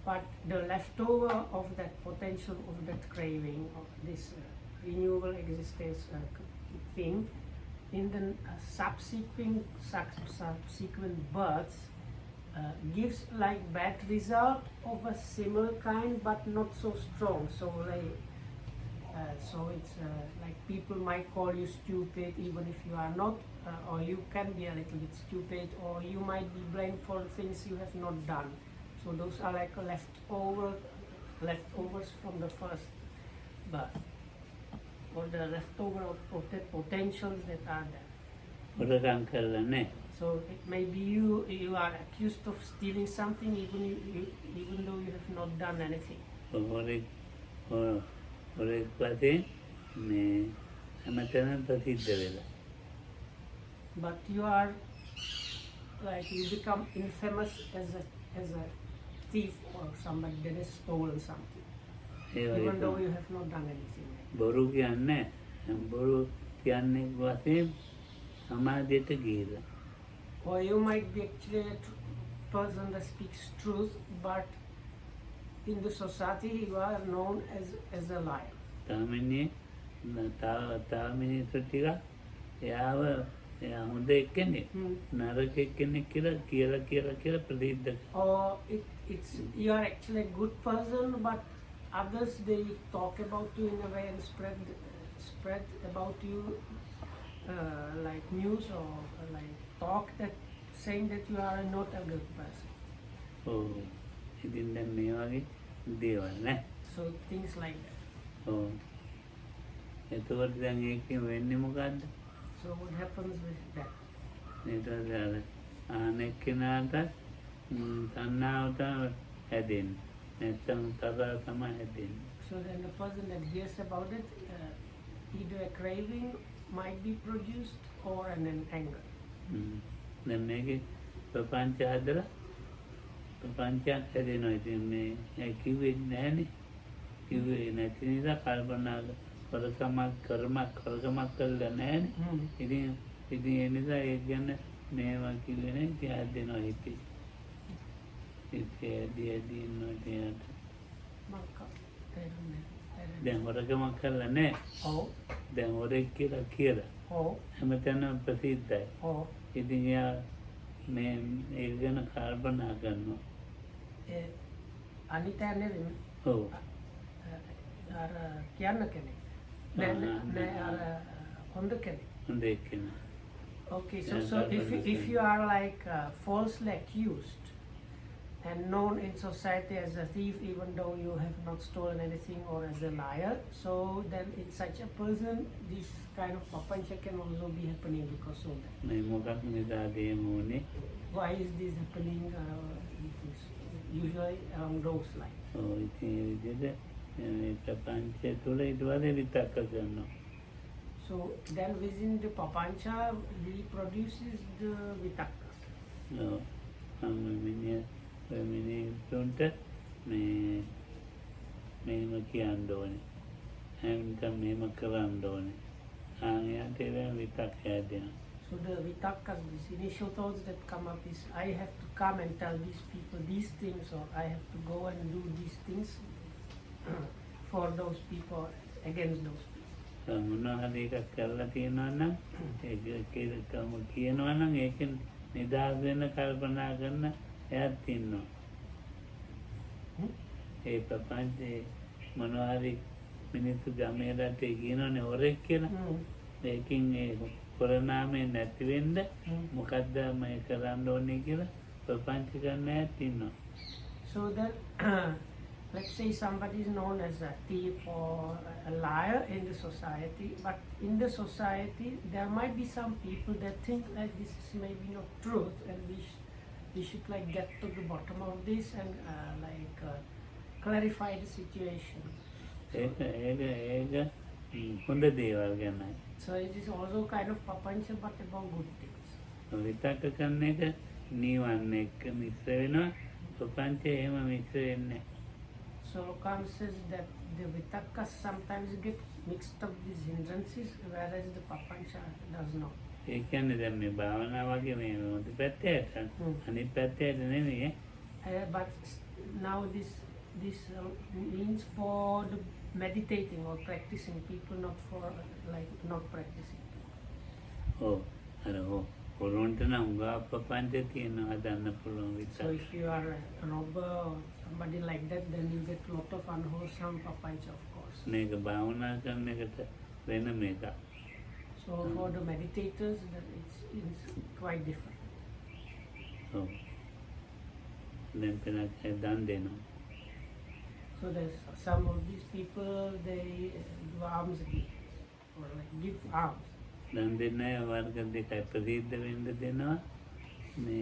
but the leftover of that potential of that craving of this renewable existence thing in the subsequent births gives like bad result of a similar kind but not so strong. So like so it's like people might call you stupid even if you are not, or you can be a little bit stupid, or you might be blamed for things you have not done. So those are like leftovers from the first birth, or the leftover of the potentials that are there. හොරකම් කරලා නෑ. So it may be you are accused of stealing something even though you have not done anything. හොරෙක් වශයෙන් මේ හැමතැනම ප්‍රසිද්ධ වෙලා. But you are like you become infamous as a thief or somebody that has stolen something, even though you have not done anything. බොරු කියන්නේ බොරු කියන්නේ වශයෙන් සමාජයට ගිහිලා. Or you might be actually a person that speaks truth, but in the society you are known as a liar. තාමිනේ මිනිස්සු ටික එයා හොඳ එක්කෙනෙක් නරක එක්කෙනෙක් කියලා ප්‍රසිද්ධ. Or it's you are actually a good person, but others they talk about you in a way and spread about you like news or like talk that saying that you are not a good person. ඔව්. ඉතින් දැන් මේ වගේ දේවල් නේ. So things like that. ඔව්. එතකොට දැන් ඒකෙන් වෙන්නේ මොකද්ද? So what happens with that? ඊට පස්සේ අනෙක් කෙනාට තණ්හාවට හැදෙන්නේ. නැත්නම් තරහ තමයි හැදෙන්නේ. So then the person that hears about it, either a craving might be produced or an anger. දැන් මේකේ ප්‍රපංච හදලා ප්‍රපංචයක් හැදෙනවා. ඉතින් මේ කිව්වේ නැහනේ. කිව්වේ නැති නිසා කල්පනා කරකමක් කරලා නැහනේ. ඉතින් ඒ නිසා ඒක ගැන මේවා කිව්වේ නැහැ. ඉතින් හැදෙනවා හිතේ. ඉතින් ඉන්නවා තියාට. දැන් හොරකමක් කරලා නැහැ. ඔව්. දැන් හොරෙක් කියලා. ඔව්. හැමතැනම ප්‍රසිද්ධයි. ඔව්. ඉතින් එයා මේ ඒක ගැන කල්පනා කරනවා. අනිතා නෙවෙයි. ඔව්. අර කියන්න කෙනෙක්. නෑ අර හොඳ කෙනෙක්. හොඳ එක්කෙනා. Okay, so if you are like falsely accused and known in society as a thief even though you have not stolen anything, or as a liar, so then in such a person this kind of papancha can also be happening because of that. මේ මොකක් නිසාද එමුනේ? Why is this happening? Usually along those lines. ඔව් ඉතින් ඒ විදිහට මේ ප්‍රපංචය තුළ ඊට පස්සේ විතක්ක කරනවා. So then within the papancha he produces the vitakkas. ඔව්. මිනිස්සුන්ට මේම කියන්න ඕනේ. හැමදාම මේම කරන්න ඕනේ. එයාට ඒවා විතක්ක හැදෙනවා. So the vitakkas, these initial thoughts that come up is, I have to come and tell these people these things, or I have to go and do these things for those people, against those people. මොනවා හරි එකක් කරලා තියෙනවා නම් ඒක කියනවා නම් ඒකෙන් නිදහස් වෙන්න කල්පනා කරන එයාත් ඉන්නවා. ඒ ප්‍රපංචේ මොනවා හරි මිනිස්සු ගමේ රටේ කියනවනේ හොරෙක් කියලා. ඒකින් ඒ කොරනාමේ නැති වෙන්න මොකද්ද මේ කරන්න ඕනේ කියලා ප්‍රපංච කරන්න ඇත් ඉන්නවා. So then, let's say somebody is known as a thief or a liar in the society, but in the society there might be some people that think like this is maybe not truth, and we should like get to the bottom of this and clarify the situation. ඒක හොඳ දේවල් ගැනයි. So it is also kind of papancha, but about good things. විතක්ක කරන එක නිවන් එක්ක මිශ්‍ර වෙනවා. ප්‍රපංචය එහෙම මිශ්‍ර වෙන්නේ නැහැ. So Kam says that the vitakka sometimes get mixed up these hindrances, whereas the papancha does not. ඒ කියන්නේ දැන් මේ භාවනා වගේ මේ මොකද පැත්තට අනිත් පැත්තට නෙමෙයි. But now this means for the meditating or practicing people, not for like not practicing. ඔව් අර ඔලොන්ට නම් ගා ප්‍රපංච තියෙනවා හදන්න පුළුවන් විතර. So if you are a robber or somebody like that, then you get a lot of unwholesome papancha, of course. මේක භාවනා කරන එකට වෙන මේක. So for the meditators, that it's quite different. ඔව්. දැන් පෙනක් දන් දෙනවා. So there's some of these people, they do alms gifts or like give alms. දන් දෙන්න අය වර්ග දෙකයි ප්‍රසිද්ධ වෙන්න දෙනවා. මේ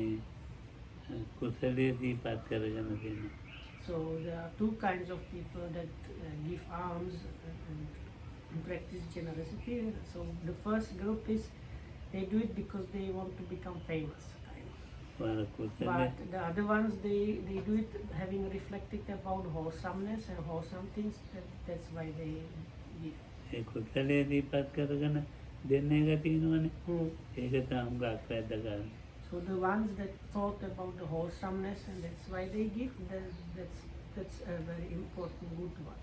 කුසලයේ දීපත් කරගෙන දෙනවා. So there are two kinds of people that give alms and practice generosity. So the first group is they do it because they want to become famous. වර කුසලයේ But the other ones, they do it having reflected about wholesomeness and wholesome things. That's why they give. ඒ කුසලයේ දීපත් කරගෙන දෙන්න එක තියෙනවනේ. ඒක තමයි ගාක් වැදගත්. So the ones that thought about the wholesomeness and that's why they give, that's a very important good one.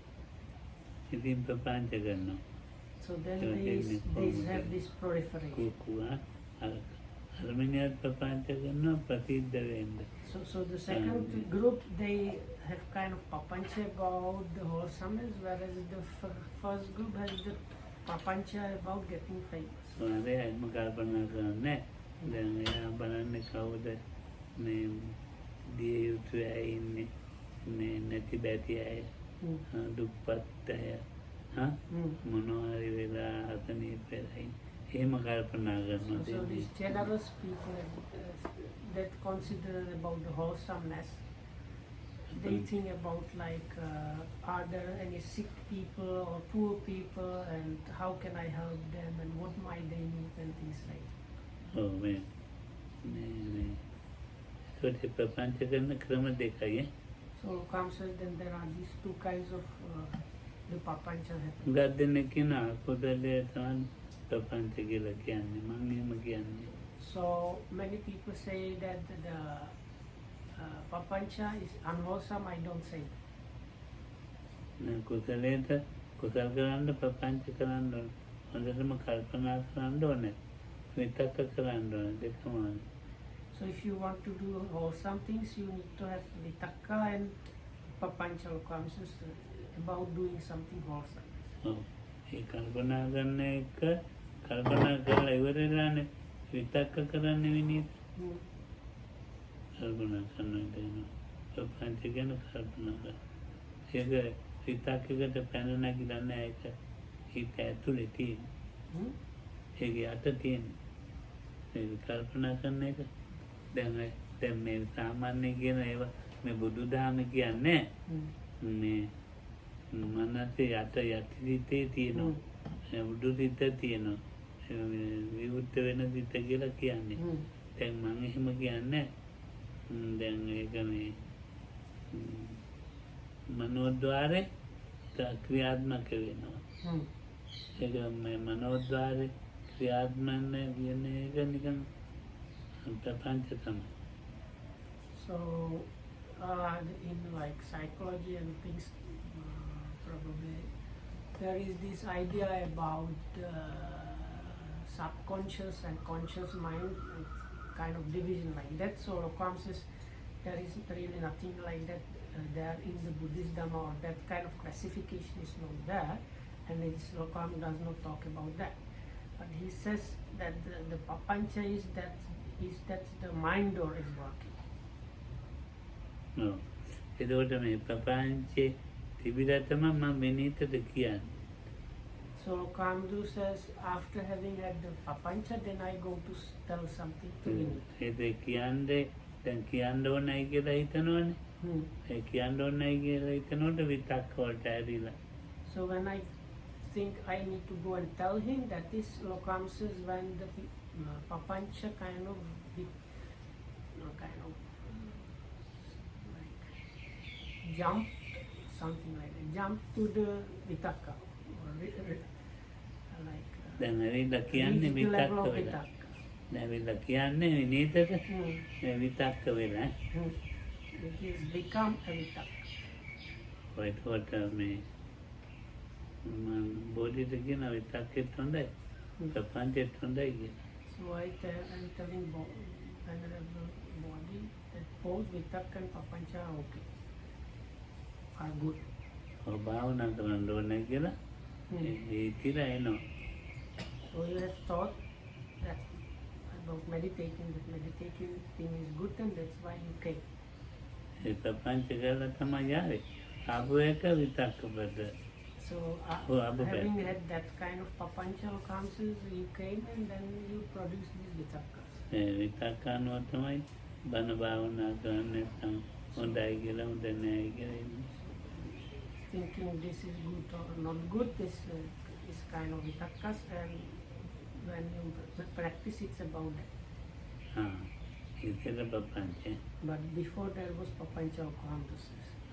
ඉතින් ප්‍රපංච කරනවා. So then they have this proliferation. කුකුවා අරමිනියත් ප්‍රපංච කරනවා ප්‍රසිද්ධ වෙන්න. So the second group, they have kind of papancha about the wholesomeness, whereas the first group has the papancha about getting famous. හරි අයිම කල්පනා කරන්නේ. දැන් එයා බලන්නේ කවුද මේ දිය යුතු අය ඉන්නේ මේ නැති බැටි අය දුප්පත් අය මොනවා හරි වෙලා අතනීප වෙලා එහෙම කල්පනා කරනවා. So these generous people that consider about the wholesomeness, they think about like are there any sick people or poor people and how can I help them and what might they need and things like that. ඔව් මේ ඒකට ප්‍රපංච කරන ක්‍රම දෙකයි. So Kam says then there are these two kinds of the papancha happening. ගත් දෙනෙක් කියන කුසලයේ තමයි ප්‍රපංච කියලා කියන්නේ. මම එහෙම කියන්නේ. So many people say that the papancha is unwholesome. I don't say that. කුසලයට කුසල් කරන්න ප්‍රපංච කරන්න ඕන. හොඳටම කල්පනා කරන්න ඕනේ. විතක්ක කරන්න ඕනේ දෙකම. So if you want to do wholesome things, you need to have vitakka and papancha or conscious about doing something wholesome. ඔව්. ඒ කල්පනා කරන එක කල්පනා කරලා ඉවරලානේ විතක්ක කරන්නේ විනිත්. කල්පනා කරන දෙනවා. ප්‍රපංච ගැන කල්පනා කරනවා. ඒක විතක්කකට පැන නැගිලා නැහැ ඒක. හිත ඇතුලේ තියෙන. ඒකේ අත තියෙන. ඒ කල්පනා කරන එක දැන් මේ සාමාන්‍ය කියන ඒවා මේ බුදුදහම කියන්නේ මේ මනසේ යට යටිසිතේ තියෙනවා. බුදු සිත තියෙනවා. විවුර්ත වෙන සිත කියලා කියන්නේ. දැන් මම එහෙම කියන්නේ දැන් ඒක මේ මනෝද්වාරේ ක්‍රියාත්මක වෙනවා. ඒක මේ මනෝද්වාරේ ක්‍රියාත්මක වෙන එක නිකන් ප්‍රපංච තමයි. So in like psychology and things, probably there is this idea about subconscious and conscious mind, kind of division like that. So Kam says there is really nothing like that there in the Buddhist Dhamma, or that kind of classification is not there, and this Lokam does not talk about that. But he says that the papancha is that the mind door is working. No. එතකොට මේ ප්‍රපංචේ තිබිලා තමයි මම විනීතද කියන්නේ. So Kamdu says, after having had the papancha, then I go to tell something to him. ඒ කියන්නේ දැන් කියන්න ඕනයි කියලා හිතනවනේ. ඒ කියන්න ඕනයි කියලා හිතනකොට විතක්ක වලට ඇරිලා. So when I think I need to go and tell him, that is Lokam says when the papancha kind of like jump, something like that, jump to the vitakka, or like දැන් ඇවිල්ලා කියන්නේ reach the level විතක්ක of වෙලා. vitakka. දැන් ඇවිල්ලා කියන්නේ විනීතද විතක්ක වෙලා. It is become a vitakka. එතකොට මේ බෝධිද කියන විතක්කෙත් හොඳයි. ප්‍රපංචෙත් හොඳයි කියන. So I'm telling Venerable Body that both vitakka and papancha are okay, are good. ඔය භාවනා කරන්න ඕනේ කියලා ඒ තිර එනවා. So you have thought that about meditating, that meditating thing is good, and that's why you came. ඒ ප්‍රපංච කරලා තමයි ආවේ. ආපු එක විතක්ක බද. So Abu having had that kind of papancha counsels, you came and then you produced these vitakkas. ඒ විතක්ක අනුව තමයි බණ භාවනා කරන්නේ නැත්නම් හොඳයි කියලා හොඳ නැහැ කියලා ඉන්නේ. Thinking this is good or not good, this is kind of vitakkas, and when you practice, it's about that. හා ඒකද ප්‍රපංච. But before there was papancha counsels.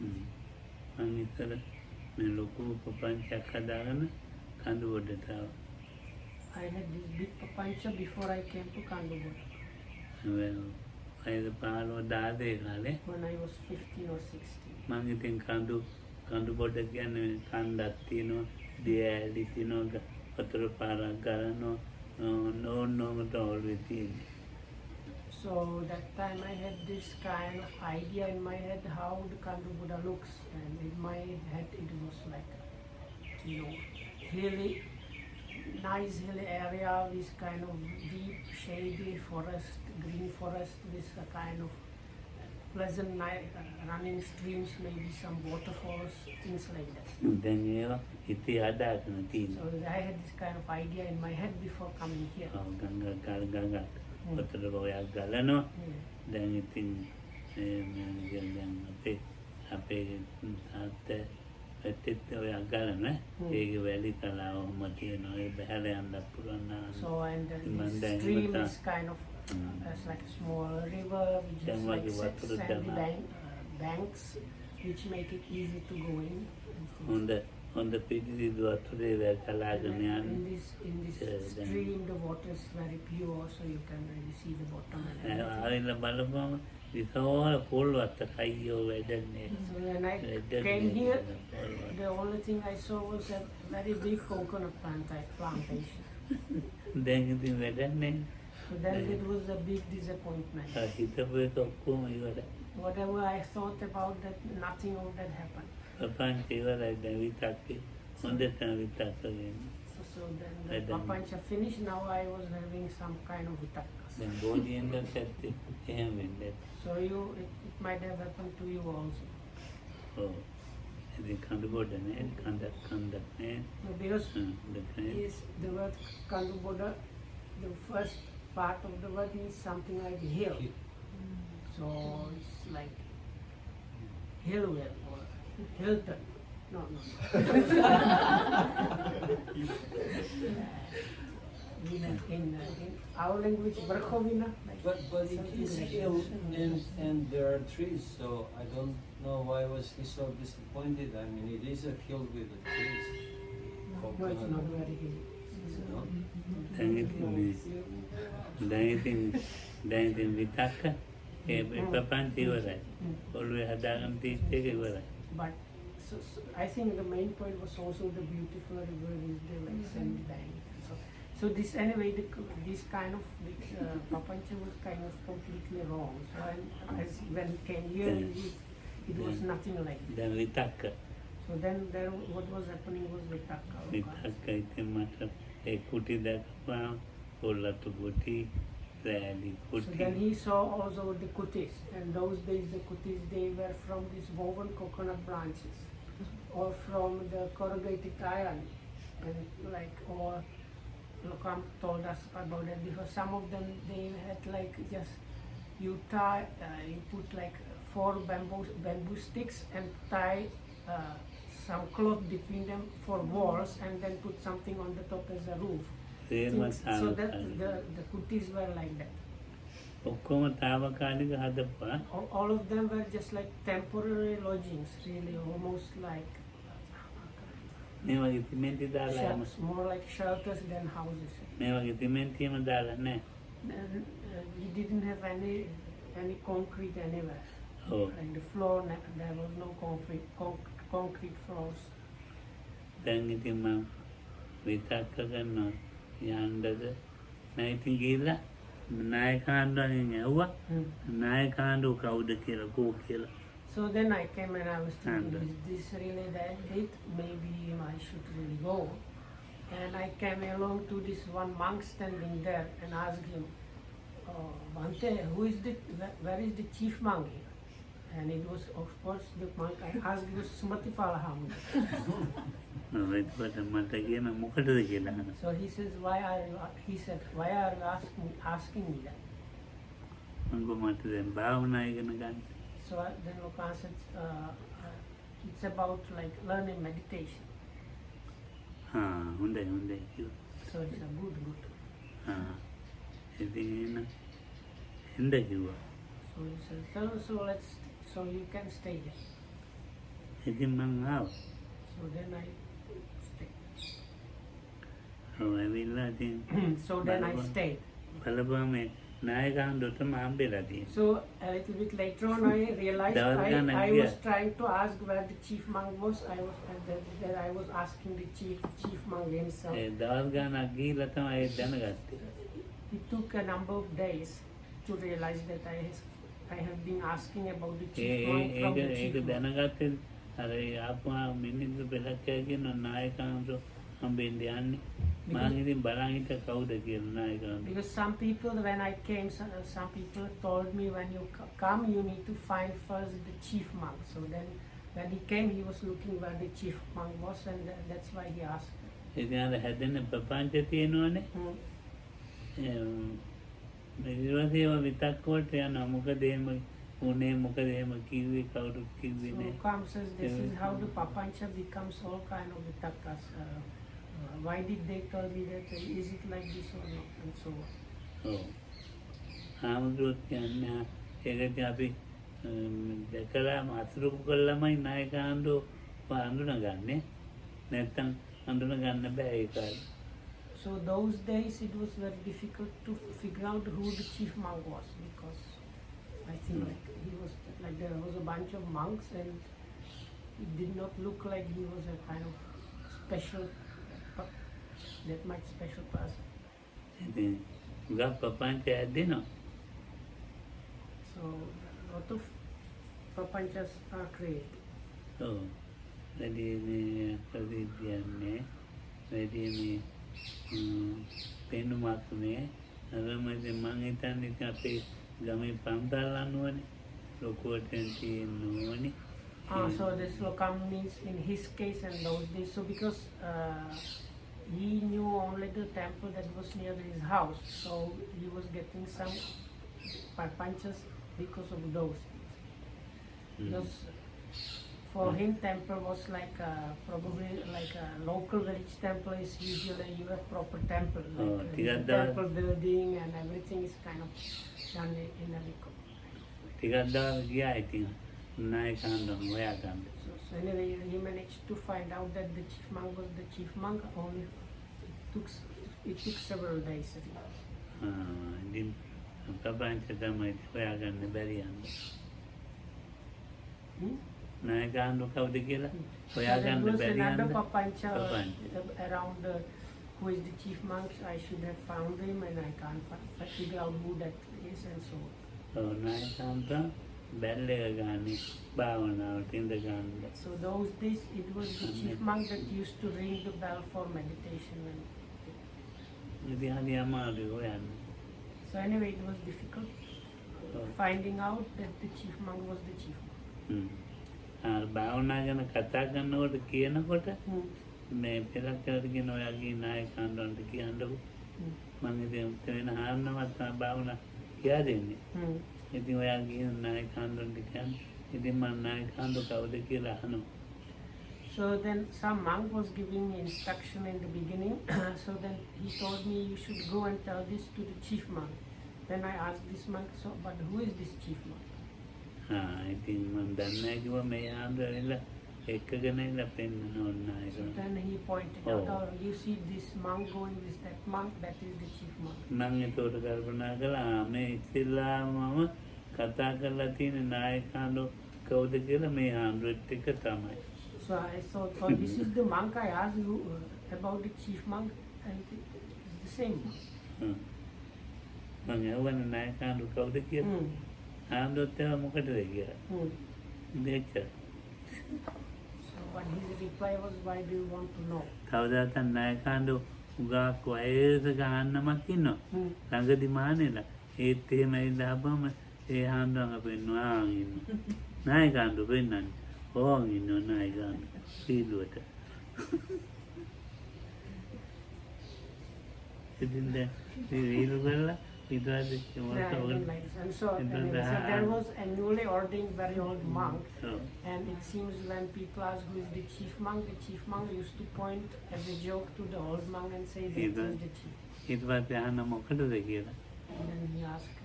මම ඉතල මේ ලොකු ප්‍රපංචයක් හදාගෙන කඳු වඩට ආවා. I had this big papancha before I came to Kanduboda, වයස 15 කාලේ when I was 15 or 16. මම ඉතින් කඳු බොඩ කියන්නේ කන්දක් තියෙනවා, දියඇලි තියෙනවා, වතුර පාරක් ගලනවා, නෝනෝමට ඔල්වේ තියෙන්නේ. So that time I had this kind of idea in my head how the Kandu Buddha looks, and in my head it was like, hilly, nice hilly area with kind of deep shady forest, green forest with a kind of pleasant running streams, maybe some waterfalls, things like that. දැන් ඒවා හිතේ හදාගෙන තියෙනවා. So I had this kind of idea in my head before coming here. ගඟ වතුර බෝයක් ගලනවා. දැන් ඉතින් දැන් අපේ තාත්තා පැත්තෙත් ඔයක් ගලන ඒක වැලි තලාවම තියෙනවා. ඒ බහැලා යන්න පුළුවන් නා. So and the stream is kind of as like a small river, which is like sandy banks, which make it easy to go in. On the පිරිසිදු වතුරේ වැටලාගෙන යන. In this stream, the water is very pure, so you can really see the bottom. ආයෙත් බලපුවම විශාල පොල් වත්තක් අයියෝ වැඩන්නේ. So when I came here, the only thing I saw was a very big coconut plantation. දැන් ඉතින් වැඩන්නේ. So then it was a big disappointment. හිතපු එක ඔක්කොම ඉවරයි. Whatever I thought about that, nothing of that happened. ප්‍රපංච ඉවරයි දැන් විතක්කේ. හොඳට විතක්ක වෙන්නේ. So then the papancha finished, now I was having some kind of vitakkas. දැන් බෝධියෙන් දැක්කත් එහෙම වෙන්නේ. So it might have happened to you also. ඔව්. ඉතින් කඳු බොඩ නෑ, කන්දක් නෑ. Because is the word Kanduboda, the first part of the word means something like hill. So it's like Hillwell or Hilton. No. in our language, Berkovina. But it is hill and there are trees, so I don't know why was he so disappointed. I mean, it is a hill with the trees. No, it's not very hilly. No? දැන් ඉතින් විතක්ක ඒ ප්‍රපංච ඉවරයි. ඔළුවේ හදාගන්න තීත් එක ඉවරයි. But so I think the main point was also the beautiful river with the like sandy bank. So So this anyway, this kind of Papancha was kind of completely wrong. So as when he came here, it was nothing like that. දැන් විතක්ක So then there, what was happening was Vitaka. විතක්ක ඉතින් මට ඒ කුටි දැක්කා පොල්ලතු කුටි රෑලි So කුටි then he saw also the kutis, and those days the kutis they were from these woven coconut branches, or from the corrugated iron, and like or Lokam told us about that because some of them they had like just you put like 4 bamboo sticks and tie some cloth between them for walls and then put something on the top as a roof. So that the kutis were like that. ඔක්කොම තාවකාලික හදපුවා All of them were just like temporary lodgings, really, almost like මේ වගේ තිමෙන්ති දාලා යම more like shelters than houses. මේ වගේ තිමෙන්තියම දාලා නැහැ And, we didn't have any concrete anywhere. ඔව් Like the floor, there was no concrete floors. දැන් ඉතින් මම විතක්ක කරනවා යන්නද මම ඉතින් ගිහිල්ලා නායකාණ්ඩුවෙන් ඇහුවා නායකාණ්ඩුව කවුද කියලා කෝ කියලා So then I came and I was thinking, is this really that it? Maybe I should really go. And I came along to this one monk standing there and asked him, Bhante, where is the chief monk here? And it was, of course, the monk I asked was Sumatipala Hamud. එතකොට මට කියන මොකටද කියලා අහනවා So he said, why are you asking me that? මම ගෝ මට දැන් භාවනා ඉගෙන ගන්න So then Lokan said, it's about like learning meditation. හොඳයි කිව්වා So it's a good. ඉතින් එන්න එන්න කිව්වා So he said, so you can stay there. ඉතින් මං ආවා So then I stayed. ඔව් ඇවිල්ලා ඉතින් So then I stayed. බලපුවම මේ නායකාණ්ඩුවටම හම්බෙලා තියෙනවා So a little bit later on I realized I was trying to ask where the chief monk was. I was asking the chief monk himself. ඒ දවස් ගානක් ගිහිල්ලා තමයි ඒක දැනගත්තේ It took a number of days to realize that I have been asking about the chief monk from the ඒක chief monk. දැනගත්තේ අර ආපුවා මිනිස්සු පෙළක් කියන නායකාණ්ඩුව හම්බෙන්න යන්නේ මම ඉතින් බලන් හිට කවුද කියලා නායකාණ්ඩුව Because some people, when I came, some people told me when you come, you need to find first the chief monk. So then, when he came, he was looking where the chief monk was, and that's why he asked. ඉතින් අර හැදෙන ප්‍රපංච තියෙනවනේ ඊළඟට ඒවා විතක්ක වලට යනවා මොකද එහෙම උනේ මොකද එහෙම කිව්වේ කවුරුත් කිව්වේ So නෑ Kam says this is how the papancha becomes all kind of vitakkas. Why did they tell me that? Is it like this or not? And so on. ඔව් ආමුදුත් කියන්නේ ඒකට අපි දැකලාම අතුරුකු කළාමයි නායකාණ්ඩුව අඳුනගන්නේ නැත්තම් අඳුනගන්න බෑ ඒ කාලේ So those days it was very difficult to figure out who the chief monk was because I think like there was a bunch of monks and it did not look like he was a kind of that much special person. ඉතින් ගප්ප පංචය ඇද්දෙනවා So a lot of papanchas are created. ඔව් වැඩි මේ ප්‍රතිදියන්නේ වැඩි මේ පෙනුමක් මේ අරමද මං හිතන්නේ ඉතින් අපේ ගමේ පන්සල් අනුවනේ ලොකුවට තියෙනවනේ So this lokam means in his case and those days. So because he knew only the temple that was near his house, so he was getting some papanchas because of those things. Because for him, temple was like probably like a local village temple is usually you have proper temple, like the temple building and everything is kind of done in a vehicle. ටිකක් දවස් ගියා ඉතින් නායකාණ්ඩුව හොයාගන්න So anyway, he managed to find out that the chief monk was the chief monk. Only it took several days. ඉතින් ප්‍රපංච තමයි හොයාගන්න බැරි යන්නේ නායකාණ්ඩුව කවුද කියලා So there හොයාගන්න was බැරි another යන්නේ papancha around who who is the chief monk, I should have found him and I can't figure out who that is and so on. නායකන්ත බැල් එක ගන්නේ භාවනාවට ඉඳ ගන්න. So those days it was the chief monk that used to ring the bell for meditation. ඉතින් හරි අමාරුයි හොයන්න. So anyway, it was difficult finding out that the chief monk was the chief monk. භාවනා ගැන කතා කරනකොට කියනකොට මේ පෙරක් කරට කියන ඔයාගේ නායකන්තන්ට කියන්නකෝ. මම ඉතින් වෙන හාරනවත් භාවනා කියා දෙන්නේ. ඉතින් ඔයා කියන නායකන්තන්ට කියන්නේ ඉතින් මම නායකන්ත කවුද කියලා අහනවා. So then some monk was giving me instruction in the beginning. So then he told me you should go and tell this to the chief monk. Then I asked this monk, so but who is this chief monk? ඉතින් මම දන්නේ කිව්වා මේ ආන්දරෙලා එක්කගෙන ඉන්න පෙන්නන ඕන නායකන්ත. Then he pointed out, oh, you see this monk going, this that monk, that is the chief monk. මම ඒකට කල්පනා කළා මේ ඉතිලාමම කතා කරලා තියෙන නායකන්ත කවුද කියලා මේ ආන්දරෙත් එක තමයි. So I thought, oh, this is the monk I asked you about the chief monk, and it's the same monk. මම යවන නායකන්ත කවුද කියලා ආන්දරත් මොකටද කියලා. දෙච්ච. So but his reply was, why do you want to know? කවදාවත් නායකන්ත උගාක් වයස ගන්නමක් ඉන්නවා. ළඟදි මානෙලා ඒත් එහෙම ඉඳාපම ඒ ආන්දරංග පෙන්නවා ඉන්නවා. නායකන්ත පෙන්නන්නේ. ඕන් ඉන්නවා නායකන්ත සීලුවට. ඉතින් දැන් වීරු කරලා ඊට Yeah, I don't like this. And so, anyway, so there was a newly ordained very old monk, and it seems when people ask who is the chief monk used to point as a joke to the old monk and say that is the chief. ඊට පස්සේ අහන්න මොකටද කියලා. And then he asked,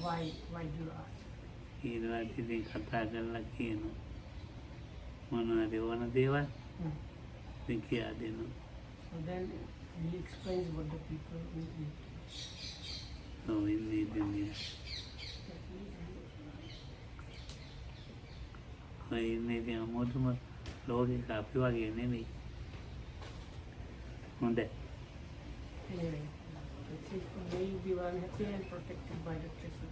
why do you ask? ඊට පස්සේ ඉතින් කතා කරලා කියනවා මොනවද ඕන දේවල් ඉතින් කියා දෙනවා. So then he explains what the people need. ඔව් ඉන්නේ ඉතින් ඉන්නේ ඉතින් අමුතුම ලෝකෙක අපි වගේ නෙමෙයි. හොඳයි. Anyway, may you be well, happy and protected by the Triple.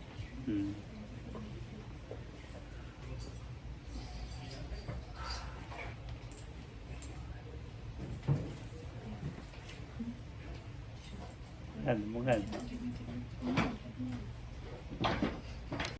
මොකක්ද